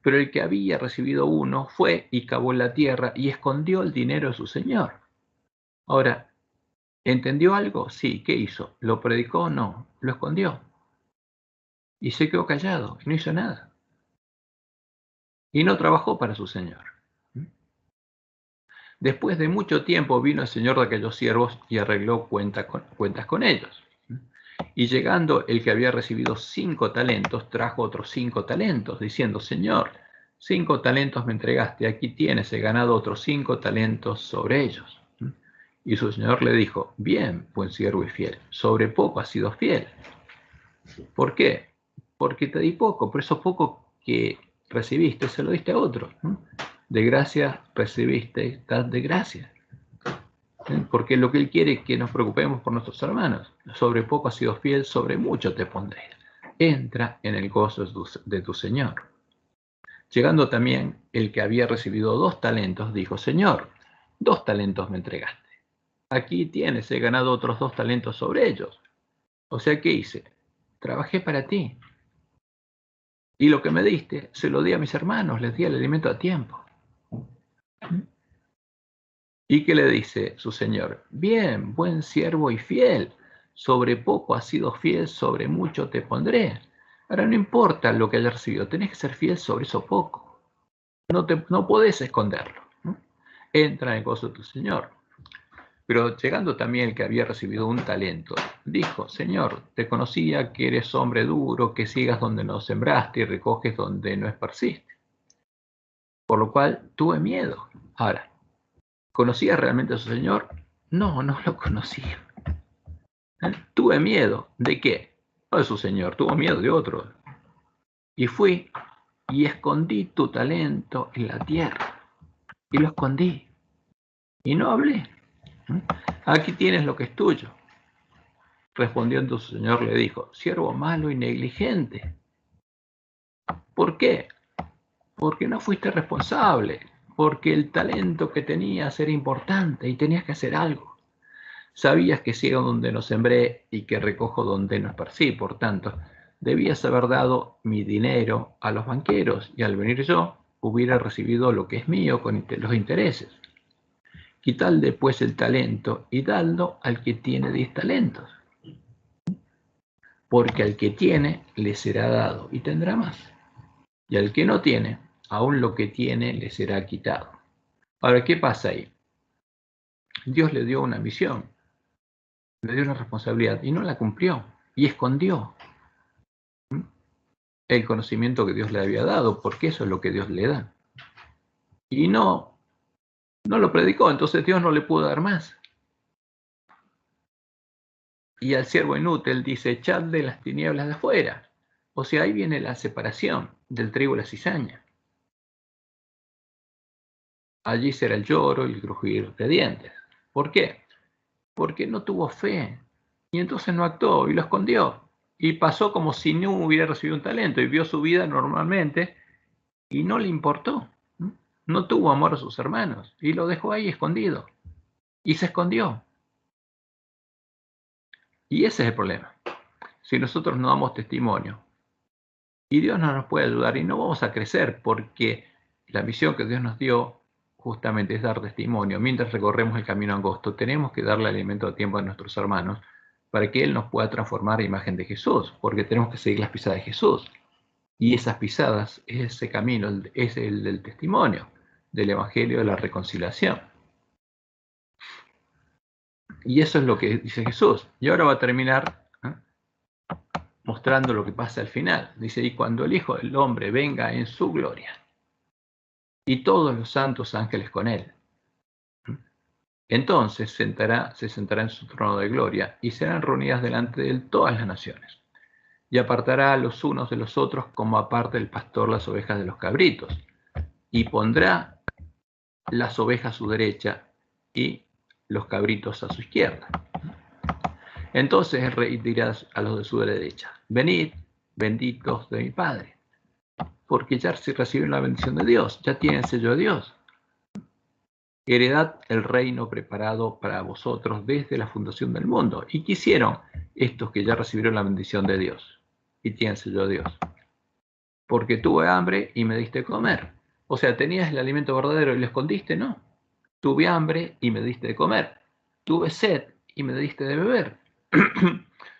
Pero el que había recibido 1 fue y cavó en la tierra y escondió el dinero de su señor. Ahora, ¿entendió algo? Sí. ¿Qué hizo? ¿Lo predicó? No. Lo escondió. Y se quedó callado y no hizo nada. Y no trabajó para su señor. Después de mucho tiempo vino el señor de aquellos siervos y arregló cuentas con ellos. Y llegando el que había recibido 5 talentos, trajo otros 5 talentos, diciendo, Señor, 5 talentos me entregaste, aquí tienes, he ganado otros 5 talentos sobre ellos. Y su señor le dijo, bien, buen siervo y fiel, sobre poco has sido fiel. ¿Por qué? Porque te di poco, por eso poco que recibiste se lo diste a otro. De gracia recibiste, dad de gracia. Porque lo que Él quiere es que nos preocupemos por nuestros hermanos. Sobre poco has sido fiel, sobre mucho te pondré. Entra en el gozo de tu Señor. Llegando también el que había recibido 2 talentos, dijo, Señor, 2 talentos me entregaste. Aquí tienes, he ganado otros 2 talentos sobre ellos. O sea, ¿qué hice? Trabajé para ti. Y lo que me diste, se lo di a mis hermanos, les di el alimento a tiempo. ¿Y qué le dice su señor? Bien, buen siervo y fiel. Sobre poco has sido fiel, sobre mucho te pondré. Ahora no importa lo que hayas recibido, tenés que ser fiel sobre eso poco. No podés esconderlo. Entra en el gozo de tu señor. Pero llegando también el que había recibido 1 talento, dijo, Señor, te conocía que eres hombre duro, que sigas donde no sembraste y recoges donde no esparciste. Por lo cual tuve miedo. Ahora, ¿conocía realmente a su señor? No, no lo conocía. Tuve miedo. ¿De qué? No de su señor, tuvo miedo de otro. Y fui y escondí tu talento en la tierra. Y lo escondí. Y no hablé. Aquí tienes lo que es tuyo. Respondiendo su señor le dijo, siervo malo y negligente. ¿Por qué? Porque no fuiste responsable. Porque el talento que tenías era importante y tenías que hacer algo. Sabías que ciego donde no sembré y que recojo donde no esparcí, por tanto, debías haber dado mi dinero a los banqueros y al venir yo hubiera recibido lo que es mío con los intereses. Quitadle pues el talento y dadlo al que tiene 10 talentos. Porque al que tiene le será dado y tendrá más. Y al que no tiene, aún lo que tiene le será quitado. Ahora, ¿qué pasa ahí? Dios le dio una misión. Le dio una responsabilidad y no la cumplió y escondió el conocimiento que Dios le había dado, porque eso es lo que Dios le da. Y no lo predicó, entonces Dios no le pudo dar más. Y al siervo inútil dice, echadle las tinieblas de afuera. O sea, ahí viene la separación del trigo y la cizaña. Allí será el lloro y el crujir de dientes. ¿Por qué? Porque no tuvo fe. Y entonces no actuó y lo escondió. Y pasó como si no hubiera recibido un talento y vio su vida normalmente y no le importó. No tuvo amor a sus hermanos y lo dejó ahí escondido. Y se escondió. Y ese es el problema. Si nosotros no damos testimonio, y Dios no nos puede ayudar y no vamos a crecer, porque la misión que Dios nos dio justamente es dar testimonio. Mientras recorremos el camino angosto, tenemos que darle alimento a tiempo a nuestros hermanos para que Él nos pueda transformar a imagen de Jesús, porque tenemos que seguir las pisadas de Jesús. Y esas pisadas, ese camino, es el del testimonio, del Evangelio de la reconciliación. Y eso es lo que dice Jesús. Y ahora va a terminar mostrando lo que pasa al final. Dice, y cuando el Hijo del Hombre venga en su gloria, y todos los santos ángeles con él, entonces se sentará en su trono de gloria, y serán reunidas delante de él todas las naciones. Y apartará a los unos de los otros, como aparta el pastor las ovejas de los cabritos, y pondrá las ovejas a su derecha y los cabritos a su izquierda. Entonces el rey dirá a los de su derecha, venid, benditos de mi Padre, porque ya reciben la bendición de Dios, ya tienen sello de Dios. Heredad el reino preparado para vosotros desde la fundación del mundo. ¿Y qué hicieron estos que ya recibieron la bendición de Dios y tienen sello de Dios? Porque tuve hambre y me diste comer. O sea, tenías el alimento verdadero y lo escondiste, no. Tuve hambre y me diste de comer. Tuve sed y me diste de beber.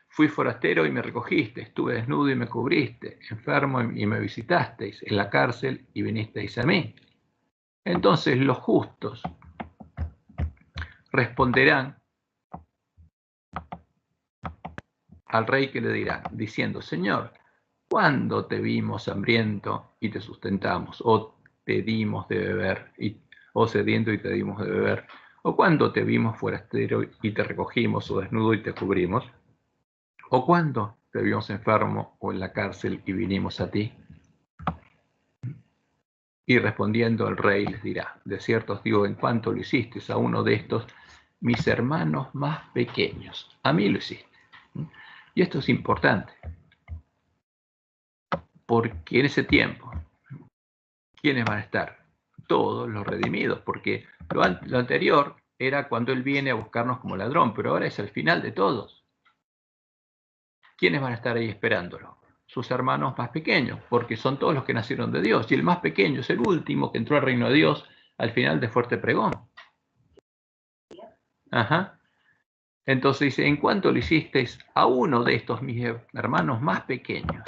Fui forastero y me recogiste. Estuve desnudo y me cubriste. Enfermo y me visitasteis. En la cárcel y vinisteis a mí. Entonces los justos responderán al rey que le dirá, diciendo, Señor, ¿cuándo te vimos hambriento y te sustentamos? ¿O te dimos de beber, o sediento y te dimos de beber? ¿O cuándo te vimos forastero y te recogimos, o desnudo y te cubrimos? ¿O cuándo te vimos enfermo o en la cárcel y vinimos a ti? Y respondiendo el rey les dirá, de cierto os digo, en cuanto lo hiciste a uno de estos, mis hermanos más pequeños, a mí lo hiciste. Y esto es importante, porque en ese tiempo, ¿quiénes van a estar? Todos los redimidos, porque lo anterior era cuando Él viene a buscarnos como ladrón, pero ahora es el final de todos. ¿Quiénes van a estar ahí esperándolo? Sus hermanos más pequeños, porque son todos los que nacieron de Dios, y el más pequeño es el último que entró al reino de Dios al final de fuerte pregón. Ajá. Entonces dice, en cuanto lo hicisteis a uno de estos mis hermanos más pequeños,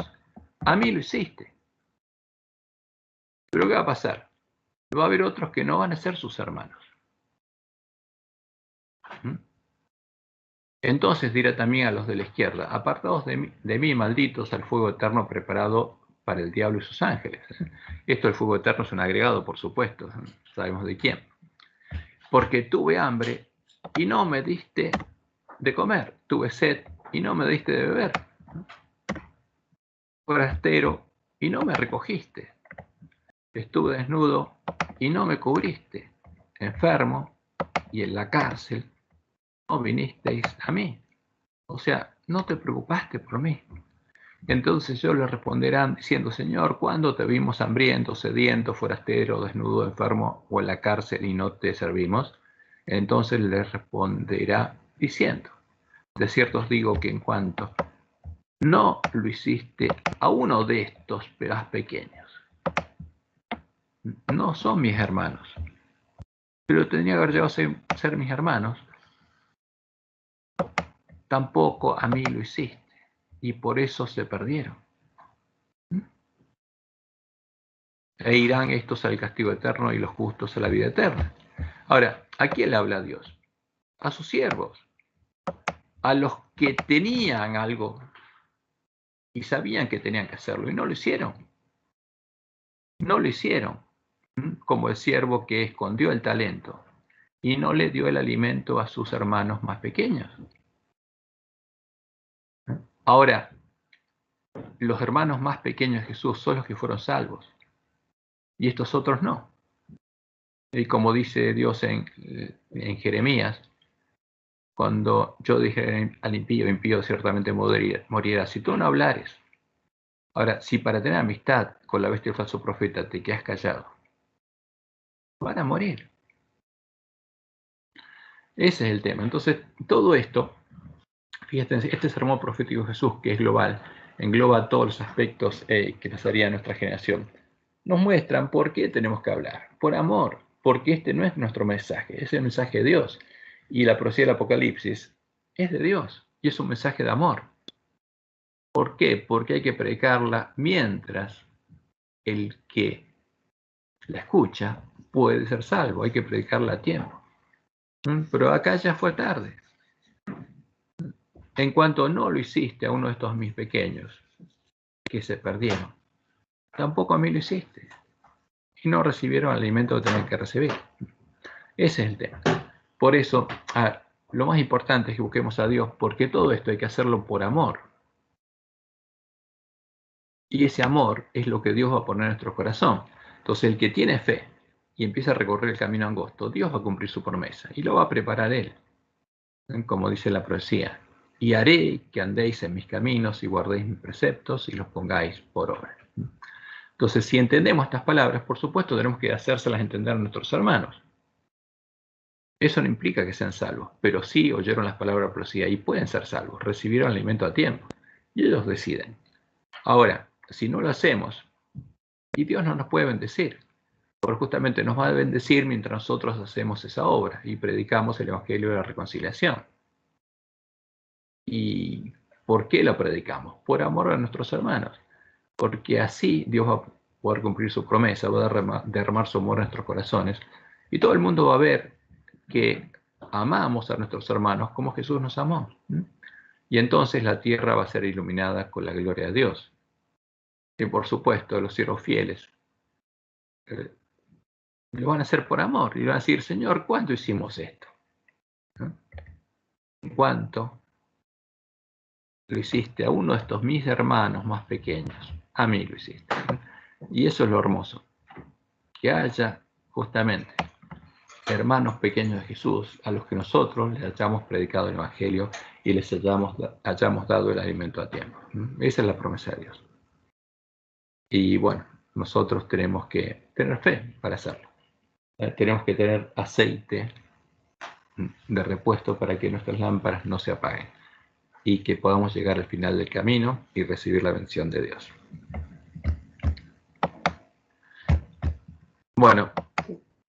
a mí lo hiciste. Pero ¿qué va a pasar? Va a haber otros que no van a ser sus hermanos. Entonces dirá también a los de la izquierda, apartados de mí, malditos, al fuego eterno preparado para el diablo y sus ángeles. Esto del fuego eterno es un agregado, por supuesto, sabemos de quién. Porque tuve hambre y no me diste de comer, tuve sed y no me diste de beber, forastero y no me recogiste, estuve desnudo y no me cubriste, enfermo y en la cárcel no vinisteis a mí. O sea, no te preocupaste por mí. Entonces ellos le responderán diciendo, Señor, ¿cuándo te vimos hambriento, sediento, forastero, desnudo, enfermo o en la cárcel y no te servimos? Entonces les responderá diciendo, de cierto os digo que en cuanto no lo hiciste a uno de estos más pequeños, no son mis hermanos, pero tendría que haber llegado a ser mis hermanos, tampoco a mí lo hiciste, y por eso se perdieron. E irán estos al castigo eterno y los justos a la vida eterna. Ahora, ¿a quién le habla Dios? A sus siervos, a los que tenían algo y sabían que tenían que hacerlo y no lo hicieron. No lo hicieron, como el siervo que escondió el talento y no le dio el alimento a sus hermanos más pequeños. Ahora, los hermanos más pequeños de Jesús son los que fueron salvos y estos otros no. Y como dice Dios en Jeremías, cuando yo dije al impío ciertamente morirá, si tú no hablares. Ahora, si para tener amistad con la bestia del falso profeta te quedas callado, van a morir. Ese es el tema. Entonces, todo esto fíjate, este sermón profético de Jesús, que es global, engloba todos los aspectos que nos haría nuestra generación. Nos muestran por qué tenemos que hablar. Por amor, porque este no es nuestro mensaje, es el mensaje de Dios. Y la profecía del Apocalipsis es de Dios y es un mensaje de amor. ¿Por qué? Porque hay que predicarla mientras el que la escucha puede ser salvo. Hay que predicarla a tiempo. Pero acá ya fue tarde. En cuanto no lo hiciste a uno de estos mis pequeños que se perdieron, tampoco a mí lo hiciste. Y no recibieron el alimento que tenían que recibir. Ese es el tema. Por eso, lo más importante es que busquemos a Dios, porque todo esto hay que hacerlo por amor. Y ese amor es lo que Dios va a poner en nuestro corazón. Entonces, el que tiene fe y empieza a recorrer el camino angosto, Dios va a cumplir su promesa y lo va a preparar Él. Como dice la profecía, y haré que andéis en mis caminos y guardéis mis preceptos y los pongáis por obra. Entonces, si entendemos estas palabras, por supuesto tenemos que hacérselas entender a nuestros hermanos. Eso no implica que sean salvos, pero sí oyeron las palabras de la profecía y pueden ser salvos, recibieron alimento a tiempo y ellos deciden. Ahora, si no lo hacemos, y Dios no nos puede bendecir, porque justamente nos va a bendecir mientras nosotros hacemos esa obra y predicamos el Evangelio de la Reconciliación. ¿Y por qué lo predicamos? Por amor a nuestros hermanos, porque así Dios va a poder cumplir su promesa, va a derramar su amor en nuestros corazones y todo el mundo va a ver que amamos a nuestros hermanos como Jesús nos amó. Y entonces la tierra va a ser iluminada con la gloria de Dios. Y por supuesto, los siervos fieles lo van a hacer por amor y van a decir, Señor, ¿cuánto hicimos esto? ¿Cuánto lo hiciste a uno de estos mis hermanos más pequeños? A mí lo hiciste. Y eso es lo hermoso, que haya justamente hermanos pequeños de Jesús a los que nosotros les hayamos predicado el Evangelio y les hayamos dado el alimento a tiempo. Esa es la promesa de Dios. Y bueno, nosotros tenemos que tener fe para hacerlo. Tenemos que tener aceite de repuesto para que nuestras lámparas no se apaguen y que podamos llegar al final del camino y recibir la bendición de Dios. Bueno,